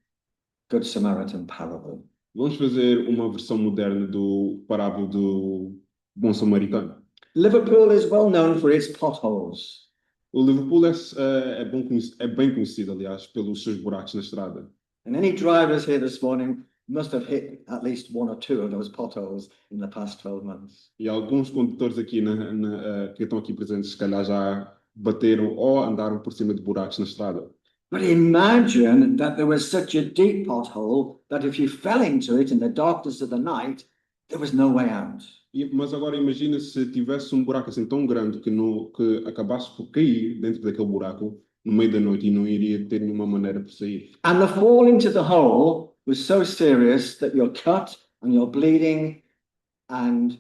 Good Samaritan parable. Vamos fazer uma versão moderna do parábola do Bom Samaritano. Liverpool is well known for its potholes. O Liverpool é bem conhecido, aliás, pelos seus buracos na estrada. And any drivers here this morning must have hit at least one or two of those potholes in the past 12 months. E alguns condutores aqui que estão aqui presentes, se calhar já bateram ou andaram por cima de buracos na estrada. But imagine that there was such a deep pothole that if you fell into it in the darkness of the night, there was no way out. Mas agora imagina se tivesse um buraco assim tão grande que acabasse por cair dentro daquele buraco no meio da noite e não iria ter nenhuma maneira para sair. And the fall into the hole was so serious that you're cut and you're bleeding and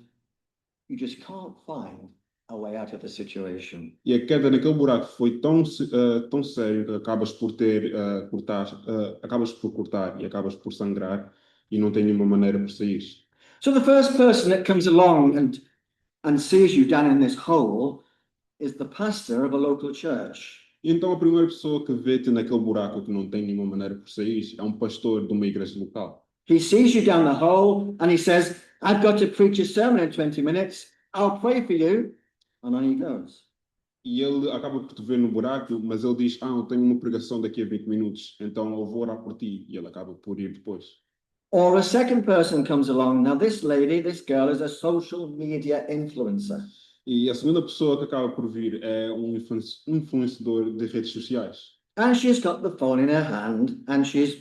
you just can't find a way out of the situation. E a queda naquele buraco foi tão sério que acabas por cortar e acabas por sangrar e não tem nenhuma maneira para sair. So the first person that comes along and sees you down in this hole is the pastor of a local church. Então a primeira pessoa que vê-te naquele buraco que não tem nenhuma maneira por sair é um pastor de uma igreja local. He sees you down the hole and he says, I've got to preach a sermon in 20 minutes. I'll pray for you. And on he goes. E ele acaba por te ver no buraco, mas ele diz, eu tenho uma pregação daqui a 20 minutos, então eu vou orar por ti. E ele acaba por ir depois. Or a second person comes along. Now this girl is a social media influencer. E a segunda pessoa que acaba por vir é um influenciador de redes sociais. And she's got the phone in her hand and she's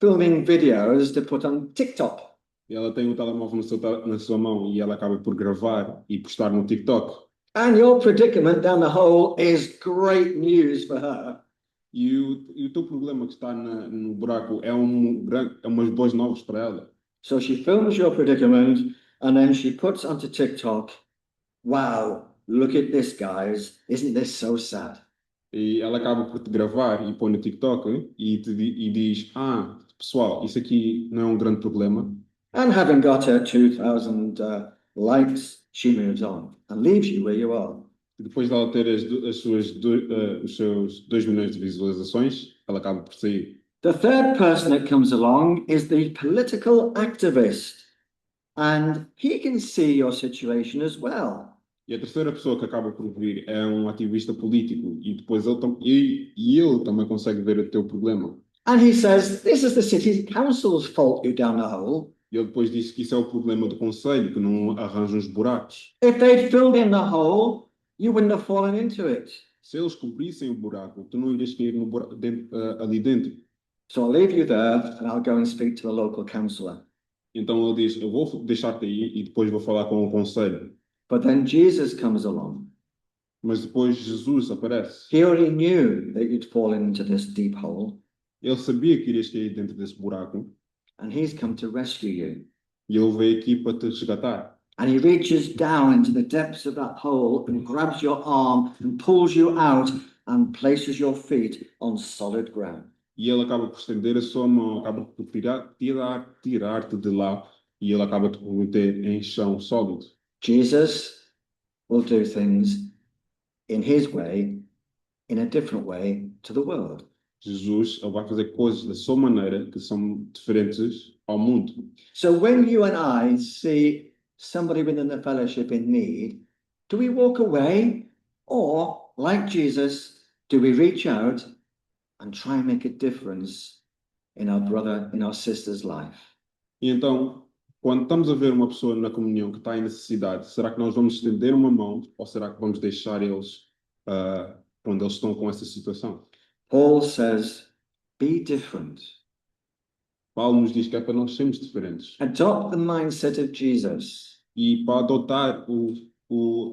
filming videos to put on TikTok. E ela tem o telemóvel na sua mão e ela acaba por gravar e postar no TikTok. And your predicament down the hole is great news for her. E o teu problema que está no buraco é umas boas novas para ela. So she films your predicament and then she puts onto TikTok, wow, look at this, guys. Isn't this so sad? E ela acaba por te gravar e põe no TikTok e diz, pessoal, isso aqui não é um grande problema. And having got her 2,000 likes, she moves on and leaves you where you are. Depois de ela ter os seus 2 milhões de visualizações, ela acaba por sair. The third person that comes along is the political activist. And he can see your situation as well. E a terceira pessoa que acaba por vir é um ativista político e depois ele também consegue ver o teu problema. And he says, this is the city council's fault you're down the hole. E ele depois disse que isso é o problema do conselho, que não arranja os buracos. If they'd filled in the hole, you wouldn't have fallen into it. Se eles cobrissem o buraco, tu não irias cair ali dentro. So I'll leave you there and I'll go and speak to the local councillor. Então ele diz, eu vou deixar-te aí e depois vou falar com o conselho. But then Jesus comes along. Mas depois Jesus aparece. He already knew that you'd fallen into this deep hole. Ele sabia que irias cair dentro desse buraco. And he's come to rescue you. E ele veio aqui para te resgatar. And he reaches down into the depths of that hole and grabs your arm and pulls you out and places your feet on solid ground. E ele acaba por estender a sua mão, acaba por tirar-te de lá e ele acaba de meter em chão sólido. Jesus will do things in his way, in a different way to the world. Jesus, ele vai fazer coisas da sua maneira que são diferentes ao mundo. So when you and I see somebody within the fellowship in need, do we walk away, or like Jesus, do we reach out and try and make a difference in our brother, in our sister's life? E então, quando estamos a ver uma pessoa na comunhão que está em necessidade, será que nós vamos estender uma mão ou será que vamos deixar eles quando eles estão com essa situação? Paul says, be different. Paulo nos diz que é para nós sermos diferentes Adopt the mindset of Jesus. e para adotar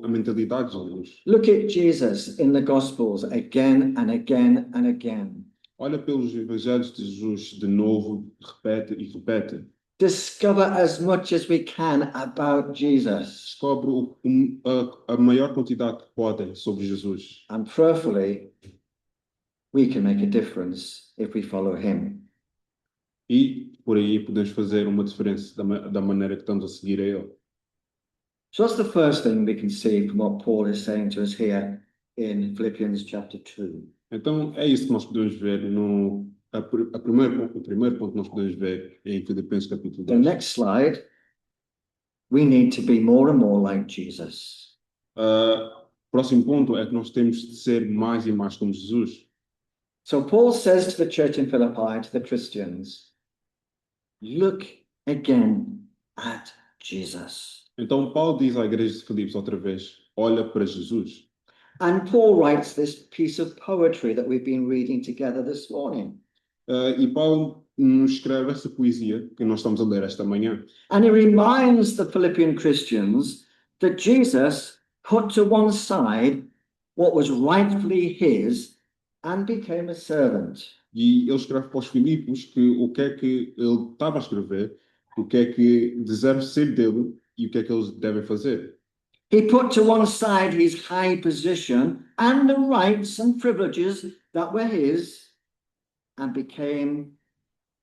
a mentalidade de Jesus. Look at Jesus in the Gospels again and again and again. Olha pelos evangelhos de Jesus de novo, repete e repete. Discover as much as we can about Jesus. Descobre a maior quantidade que podem sobre Jesus. And prayerfully, we can make a difference if we follow him. E por aí podemos fazer uma diferença da maneira que estamos a seguir a Ele. So that's the first thing we can see from what Paul is saying to us here in Philippians chapter 2. Então é isso que nós podemos ver no o primeiro ponto que nós podemos ver em Filipenses capítulo The 2. next slide, we need to be more and more like Jesus. Próximo ponto é que nós temos de ser mais e mais como Jesus. So Paul says to the church in Philippi, to the Christians, look again at Jesus. Então Paulo diz à igreja de Filipos outra vez, olha para Jesus. And Paul writes this piece of poetry that we've been reading together this morning. E Paulo nos escreve essa poesia que nós estamos a ler esta manhã. And he reminds the Philippian Christians that Jesus put to one side what was rightfully his and became a servant. E ele escreve para os Filipos que o que é que ele estava a escrever, o que é que deve ser dele e o que é que eles devem fazer. He put to one side his high position and the rights and privileges that were his and became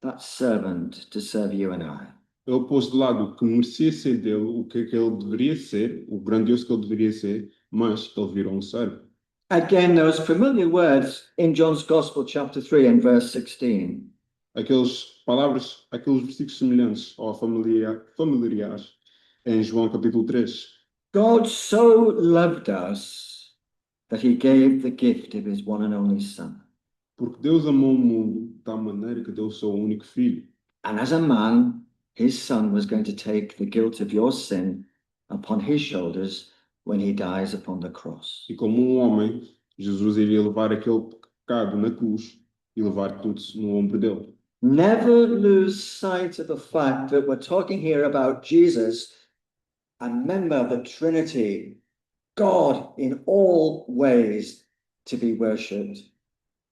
that servant to serve you and I. Ele pôs de lado o que merecia ser dele, o que é que ele deveria ser, o grandioso que ele deveria ser, mas ele virou um servo. Again, those familiar words in John's Gospel, chapter 3 and verse 16. Aqueles versículos semelhantes ou familiares em João capítulo 3. God so loved us that he gave the gift of his one and only Son. Porque Deus amou o mundo da maneira que deu o seu único filho. And as a man, his Son was going to take the guilt of your sin upon his shoulders when he dies upon the cross. E como um homem, Jesus iria levar aquele pecado na cruz e levar tudo no ombro dele. Never lose sight of the fact that we're talking here about Jesus, a member of the Trinity, God in all ways to be worshipped.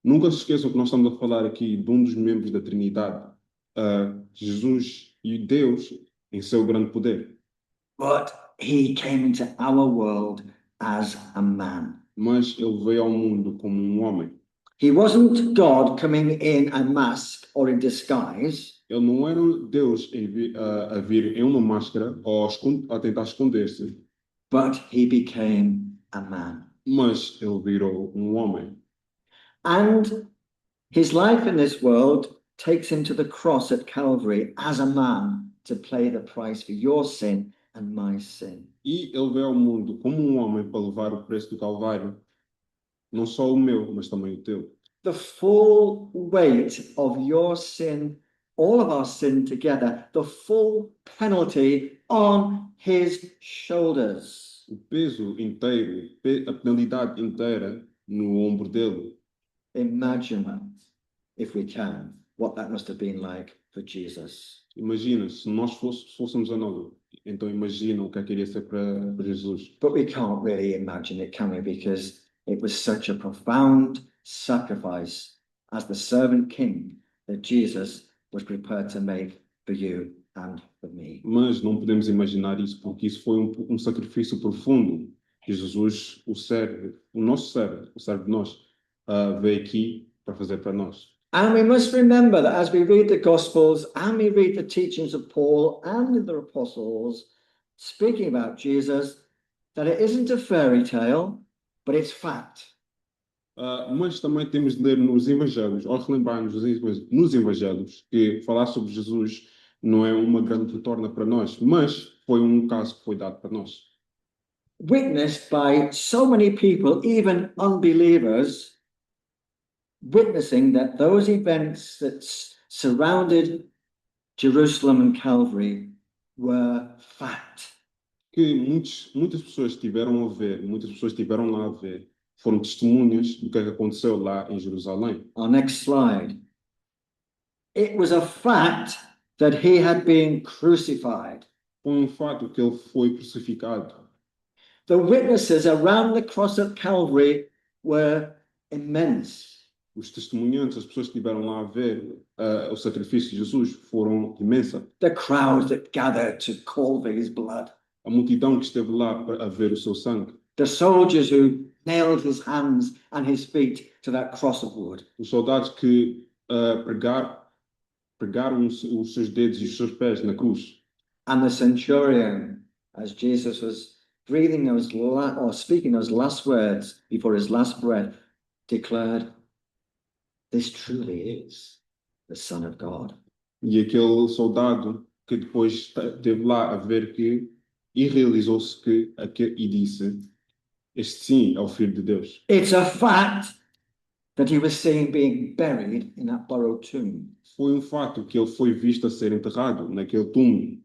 Nunca se esqueçam que nós estamos a falar aqui de um dos membros da Trindade, Jesus e Deus em seu grande poder. But he came into our world as a man. Mas ele veio ao mundo como um homem. He wasn't God coming in a mask or in disguise. Ele não era Deus a vir em uma máscara ou a tentar esconder-se, But he became a man. mas ele virou um homem. And his life in this world takes him to the cross at Calvary as a man to pay the price for your sin and my sin. E ele veio ao mundo como um homem para levar o preço do Calvário, não só o meu, mas também o teu. The full weight of your sin, all of our sin together, the full penalty on his shoulders. O peso inteiro, a penalidade inteira no ombro dele. Imagine, if we can, what that must have been like for Jesus. Imagina, se nós fôssemos a nós, então imagina o que é que iria ser para Jesus. But we can't really imagine it, can we? Because it was such a profound sacrifice as the servant king that Jesus was prepared to make for you and for me. Mas não podemos imaginar isso, porque isso foi um sacrifício profundo que Jesus, o nosso servo, o servo de nós, veio aqui para fazer para nós. And we must remember that as we read the Gospels and we read the teachings of Paul and the apostles speaking about Jesus, that it isn't a fairy tale, but it's fact. Mas também temos de ler nos Evangelhos, ou relembrar-nos nos Evangelhos, que falar sobre Jesus não é uma grande retorna para nós, mas foi um caso que foi dado para nós. Witnessed by so many people, even unbelievers, witnessing that those events that surrounded Jerusalem and Calvary were fact. Que muitas pessoas tiveram a ver, muitas pessoas tiveram lá a ver, foram testemunhas do que aconteceu lá em Jerusalém. Our next slide. It was a fact that he had been crucified. Foi fato que ele foi crucificado. The witnesses around the cross at Calvary were immense. Os testemunhantes, as pessoas que estiveram lá a ver o sacrifício de Jesus foram imensa. The crowds that gathered to call for his blood. A multidão que esteve lá para ver o seu sangue. The soldiers who nailed his hands and his feet to that cross of wood. Os soldados que pregaram os seus dedos e os seus pés na cruz. And the centurion, as Jesus was breathing those or speaking those last words before his last breath, declared, "This truly is the Son of God." E aquele soldado que depois esteve lá a ver que e realizou-se e disse, este sim é o Filho de Deus. It's a fact that he was seen being buried in that borrowed tomb. Foi fato que ele foi visto a ser enterrado naquele túmulo.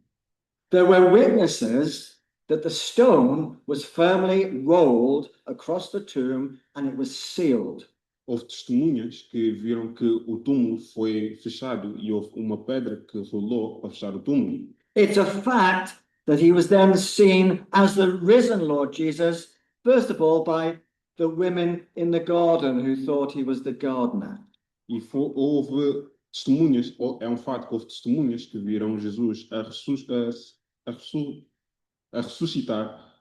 There were witnesses that the stone was firmly rolled across the tomb and it was sealed. Houve testemunhas que viram que o túmulo foi fechado e houve uma pedra que rolou para fechar o túmulo. It's a fact that he was then seen as the risen Lord Jesus, first of all by the women in the garden who thought he was the gardener. E houve testemunhas, é fato que houve testemunhas que viram Jesus a ressuscitar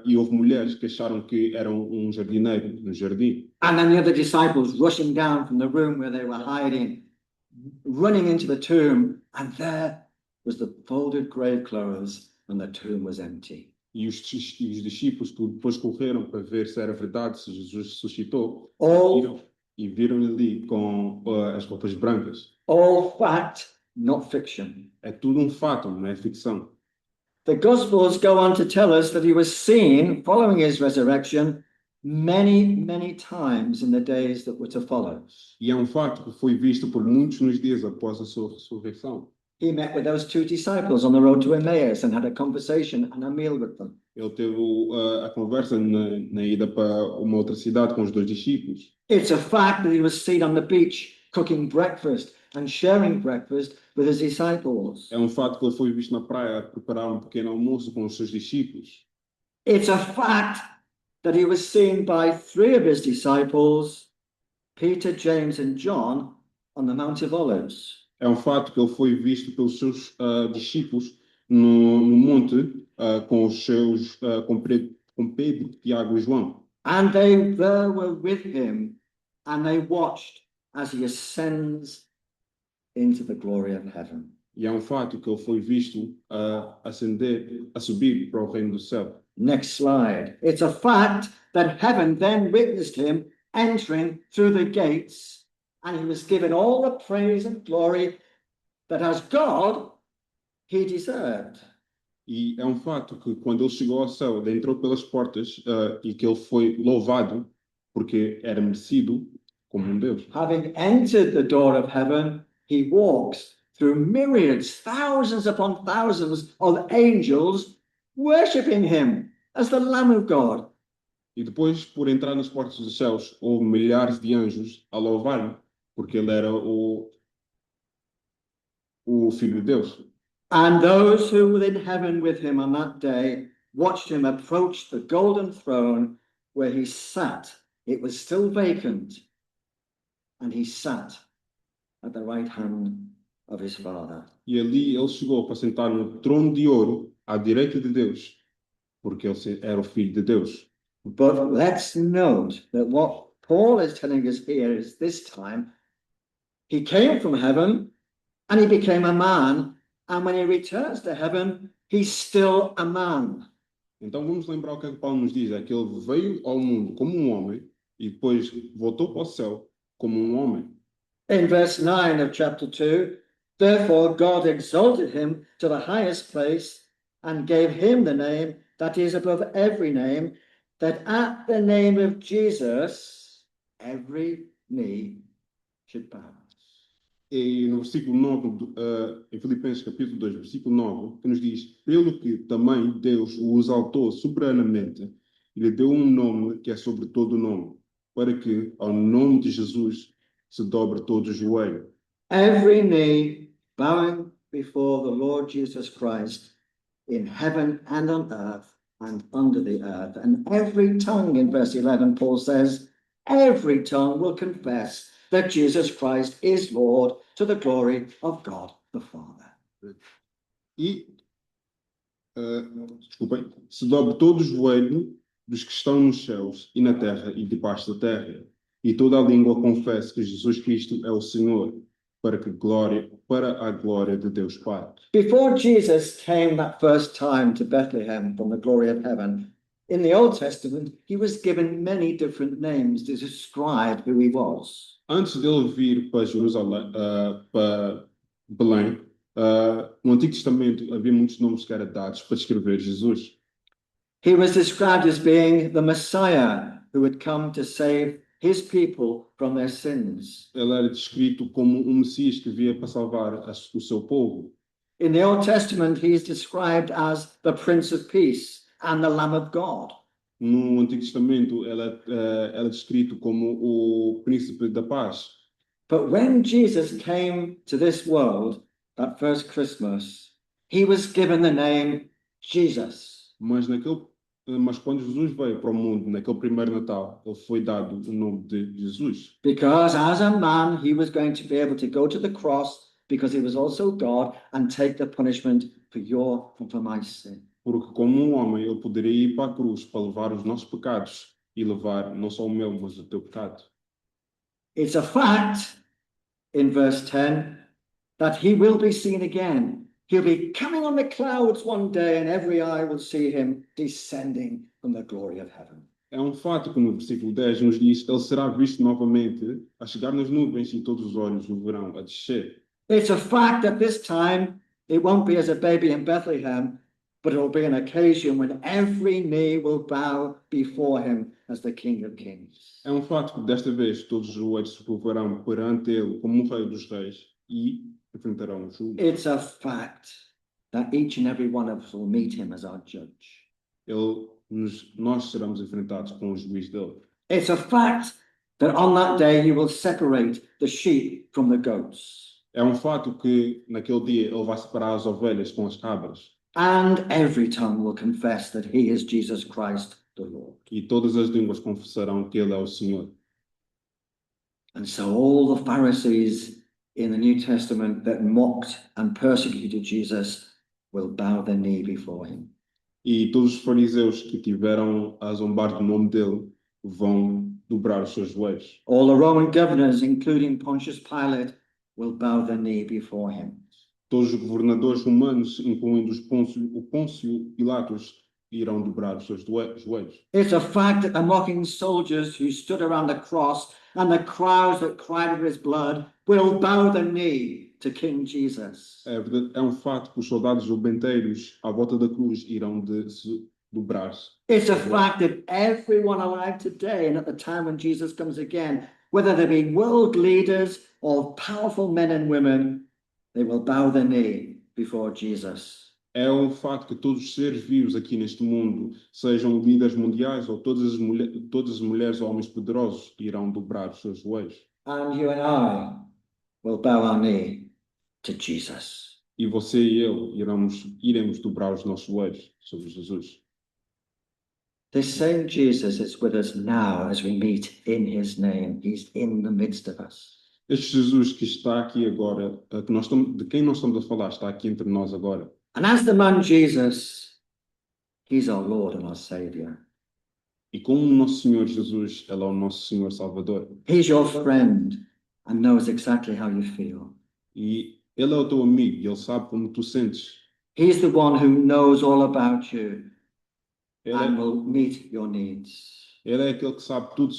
e houve mulheres que acharam que era jardineiro no jardim. And then the other disciples rushing down from the room where they were hiding, running into the tomb, and there was the folded grave clothes and the tomb was empty. E os discípulos que depois correram para ver se era verdade, se Jesus ressuscitou, e viram ali com as roupas brancas. All fact, not fiction. É tudo fato, não é ficção. The Gospels go on to tell us that he was seen following his resurrection many, many times in the days that were to follow. E é fato que foi visto por muitos nos dias após a sua ressurreição. He met with those two disciples on the road to Emmaus and had a conversation and a meal with them. Ele teve a conversa na ida para uma outra cidade com os dois discípulos. It's a fact that he was seen on the beach cooking breakfast and sharing breakfast with his disciples. É fato que ele foi visto na praia a preparar pequeno almoço com os seus discípulos. It's a fact that he was seen by three of his disciples, Peter, James and John, on the Mount of Olives. É fato que ele foi visto pelos seus discípulos no monte com Pedro, Tiago e João. And they there were with him, and they watched as he ascends into the glory of heaven. E é fato que ele foi visto a subir para o reino do céu. Next slide. It's a fact that heaven then witnessed him entering through the gates, and he was given all the praise and glory that as God he deserved. E é fato que quando ele chegou ao céu, ele entrou pelas portas e que ele foi louvado porque era merecido como Deus. Having entered the door of heaven, he walks through myriads, thousands upon thousands of angels worshipping him as the Lamb of God. E depois, por entrar nas portas dos céus, houve milhares de anjos a louvar-lhe porque ele era o Filho de Deus. And those who were in heaven with him on that day watched him approach the golden throne where he sat. It was still vacant, and he sat at the right hand of his Father. E ali ele chegou para sentar no trono de ouro à direita de Deus, porque ele era o Filho de Deus. But let's note that what Paul is telling us here is this time He came from heaven and he became a man. And when he returns to heaven, he's still a man. Então vamos lembrar o que é que Paulo nos diz, é que ele veio ao mundo como um homem e depois voltou para o céu como um homem. In verse 9 of chapter 2, therefore God exalted him to the highest place and gave him the name that is above every name, that at the name of Jesus every knee should bow. E no versículo 9, em Filipenses capítulo 2, versículo 9, que nos diz, pelo que também Deus o exaltou soberanamente e lhe deu um nome que é sobre todo o nome, para que ao nome de Jesus se dobre todo o joelho. Every knee bowing before the Lord Jesus Christ in heaven and on earth and under the earth. And every tongue, in verse 11, Paul says, every tongue will confess that Jesus Christ is Lord to the glory of God the Father. E, desculpem, se dobre todo o joelho dos que estão nos céus e na terra e debaixo da terra, e toda a língua confesse que Jesus Cristo é o Senhor, para a glória de Deus Pai. Before Jesus came that first time to Bethlehem from the glory of heaven, in the Old Testament, he was given many different names to describe who he was. Antes dele vir para Jerusalém, para Belém, no Antigo Testamento havia muitos nomes que eram dados para descrever Jesus. He was described as being the Messiah who would come to save his people from their sins. Ele era descrito como um Messias que vinha para salvar o seu povo. In the Old Testament, he is described as the Prince of Peace and the Lamb of God. No Antigo Testamento, ele é descrito como o Príncipe da Paz. But when Jesus came to this world, that first Christmas, he was given the name Jesus. Mas quando Jesus veio para o mundo, naquele primeiro Natal, ele foi dado o nome de Jesus. Because as a man, he was going to be able to go to the cross because he was also God and take the punishment for your and for my sin. Porque como um homem, ele poderia ir para a cruz para levar os nossos pecados e levar não só o meu, mas o teu pecado. It's a fact, in verse 10, that he will be seen again. He'll be coming on the clouds one day and every eye will see him descending from the glory of heaven. É um fato que no versículo 10 nos diz, ele será visto novamente a chegar nas nuvens e todos os olhos o verão a descer. It's a fact that this time it won't be as a baby in Bethlehem, but it will be an occasion when every knee will bow before him as the King of Kings. É um fato que desta vez todos os joelhos se curvarão perante ele como o Rei dos Reis e enfrentarão o julgo. It's a fact that each and every one of us will meet him as our judge. Nós seremos enfrentados com o juiz dele. It's a fact that on that day he will separate the sheep from the goats. É um fato que naquele dia ele vai separar as ovelhas com as cabras. And every tongue will confess that he is Jesus Christ the Lord. E todas as línguas confessarão que ele é o Senhor. And so all the Pharisees in the New Testament that mocked and persecuted Jesus will bow their knee before him. E todos os fariseus que tiveram a zombar do nome dele vão dobrar os seus joelhos. All the Roman governors, including Pontius Pilate, will bow their knee before him. Todos os governadores romanos, incluindo o Pôncio Pilatos, irão dobrar os seus joelhos. It's a fact that the mocking soldiers who stood around the cross and the crowds that cried over his blood will bow the knee to King Jesus. É um fato que os soldados jubenteiros à volta da cruz irão se dobrar-se. It's a fact that everyone alive today and at the time when Jesus comes again, whether they be world leaders or powerful men and women, they will bow their knee before Jesus. É um fato que todos os seres vivos aqui neste mundo, sejam líderes mundiais ou todas as mulheres ou homens poderosos, irão dobrar os seus joelhos. And you and I will bow our knee to Jesus. E você e eu iremos dobrar os nossos joelhos sobre Jesus. This same Jesus is with us now as we meet in his name. He's in the midst of us. Este Jesus que está aqui agora, de quem nós estamos a falar, está aqui entre nós agora. And as the man Jesus, he's our Lord and our Savior. E como o nosso Senhor Jesus, ele é o nosso Senhor Salvador. He's your friend and knows exactly how you feel. E Ele é o teu amigo e Ele sabe como tu sentes. He's the one who knows all about you Ele and é, will meet your needs. ele é aquele que sabe tudo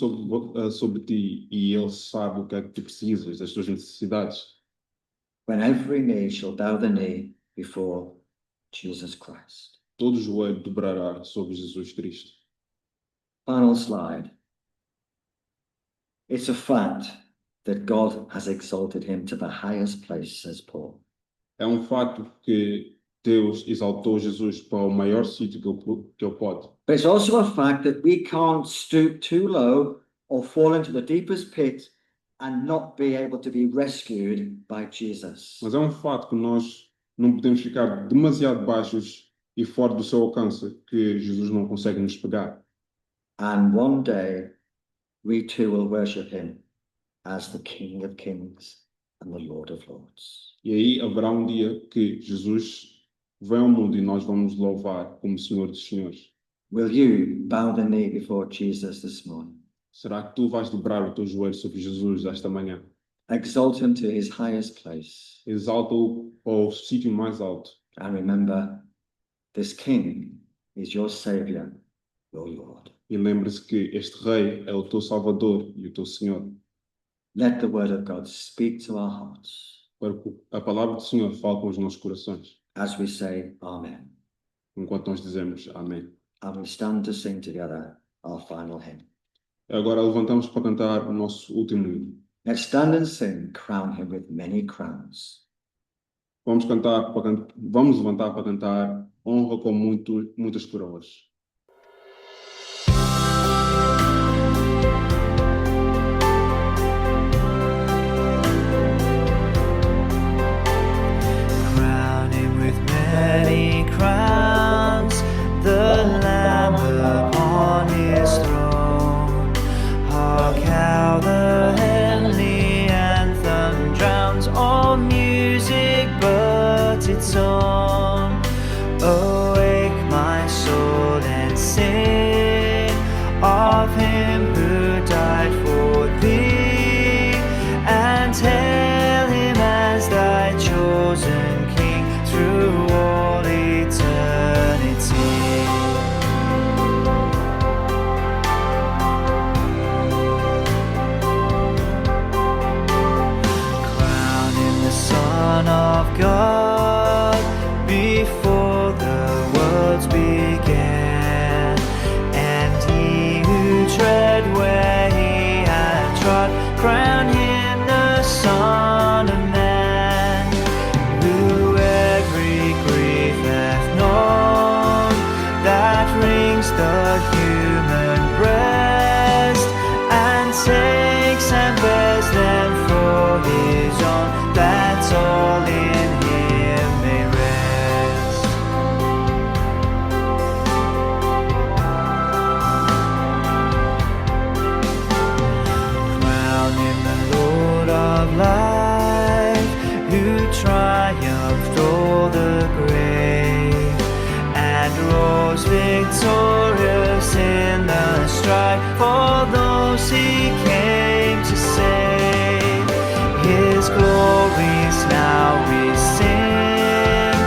sobre ti e Ele sabe o que é que tu precisas, as tuas necessidades. When every knee shall bow the knee before Jesus Christ. Todo joelho dobrará sobre Jesus Cristo. Final slide. It's a fact that God has exalted him to the highest place, says Paul. É um fato que Deus exaltou Jesus para o maior sítio que ele pode. But it's also a fact that we can't stoop too low or fall into the deepest pit and not be able to be rescued by Jesus. Mas é um fato que nós não podemos ficar demasiado baixos e fora do seu alcance, que Jesus não consegue nos pegar. And one day we too will worship him as the King of Kings and the Lord of Lords. E aí haverá um dia que Jesus vem ao mundo e nós vamos louvar como Senhor dos Senhores. Will you bow the knee before Jesus this morning? Será que tu vais dobrar o teu joelho sobre Jesus esta manhã? Exalt him to his highest place. Exalta-o ao sítio mais alto. And remember, this King is your Savior, your Lord. E lembre-se que este Rei é o teu Salvador e o teu Senhor. Let the word of God speak to our hearts Para que a palavra do Senhor fale com os nossos corações. as we say Amen. Enquanto nós dizemos Amém. And we stand to sing together our final hymn. Agora levantamos para cantar o nosso último hino. Let's stand and sing, crown him with many crowns. Vamos levantar para cantar honra com muitas coroas. Crown him with many crowns, the Lamb upon his throne. Hark how the heavenly anthem drowns all music but its own. Awake my soul and sing of him who died for thee, and hail him as thy chosen King through all eternity. Crown him the Son of God before the worlds began, and he who tread where he had trod, crown him the Son of Man, who every grief hath known, that wrings the human breast, and takes and bears them for his own, that all in him may rest. Crown him the Lord of life, who triumphed o'er the grave, and rose victorious in the strife for those he came to save. His glories now we sing,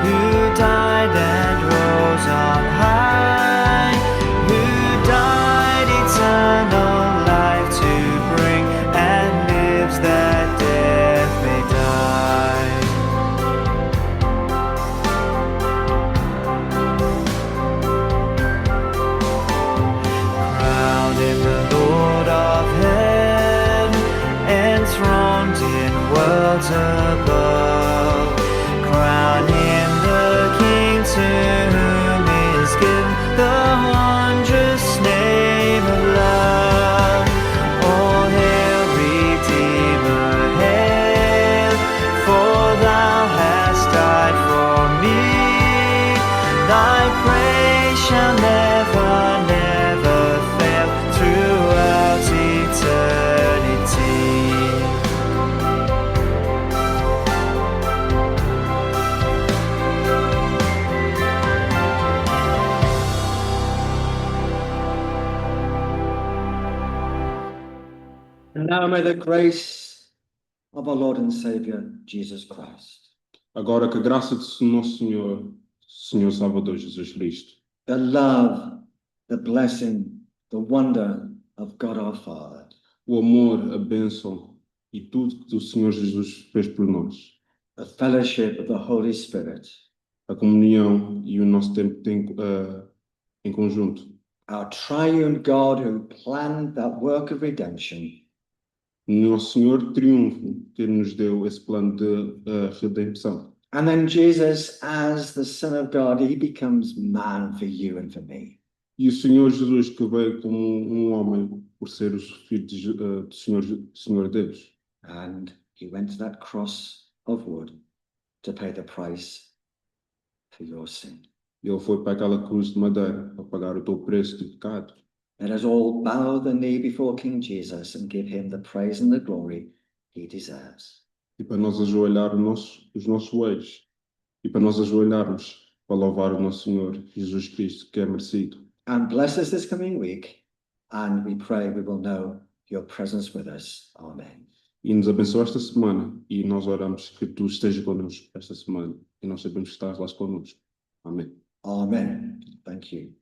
who died and rose on high, who died eternal life to bring, and lives that death may die. Crowned him the Lord of heaven, enthroned in worlds above. Crown him the King to whom is given the wondrous name of love. All hail, Redeemer, hail, for thou hast died for me. Thy praise shall never, never fail throughout eternity. And now may the grace of our Lord and Savior, Jesus Christ, Agora que a graça de nosso Senhor Salvador Jesus Cristo, the love, the blessing, the wonder of God our Father, o amor, a bênção e tudo que o Senhor Jesus fez por nós, the fellowship of the Holy Spirit, a comunhão e o nosso tempo em conjunto, our triune God who planned that work of redemption, nosso Senhor triunfo que nos deu esse plano de redenção. and then Jesus, as the Son of God, he becomes man for you and for me. E o Senhor Jesus que veio como homem por ser o filho do Senhor Deus. And he went to that cross of wood to pay the price for your sin. Ele foi para aquela cruz de madeira para pagar o teu preço de pecado. Let us all bow the knee before King Jesus and give him the praise and the glory he deserves. E para nós ajoelhar os nossos joelhos. E para nós ajoelharmos para louvar o nosso Senhor Jesus Cristo, que é merecido. And bless us this coming week, and we pray we will know your presence with us. Amen. E nos abençoa esta semana. E nós oramos que tu estejas connosco esta semana. E nós sabemos que estás lá connosco. Amém. Amen. Thank you.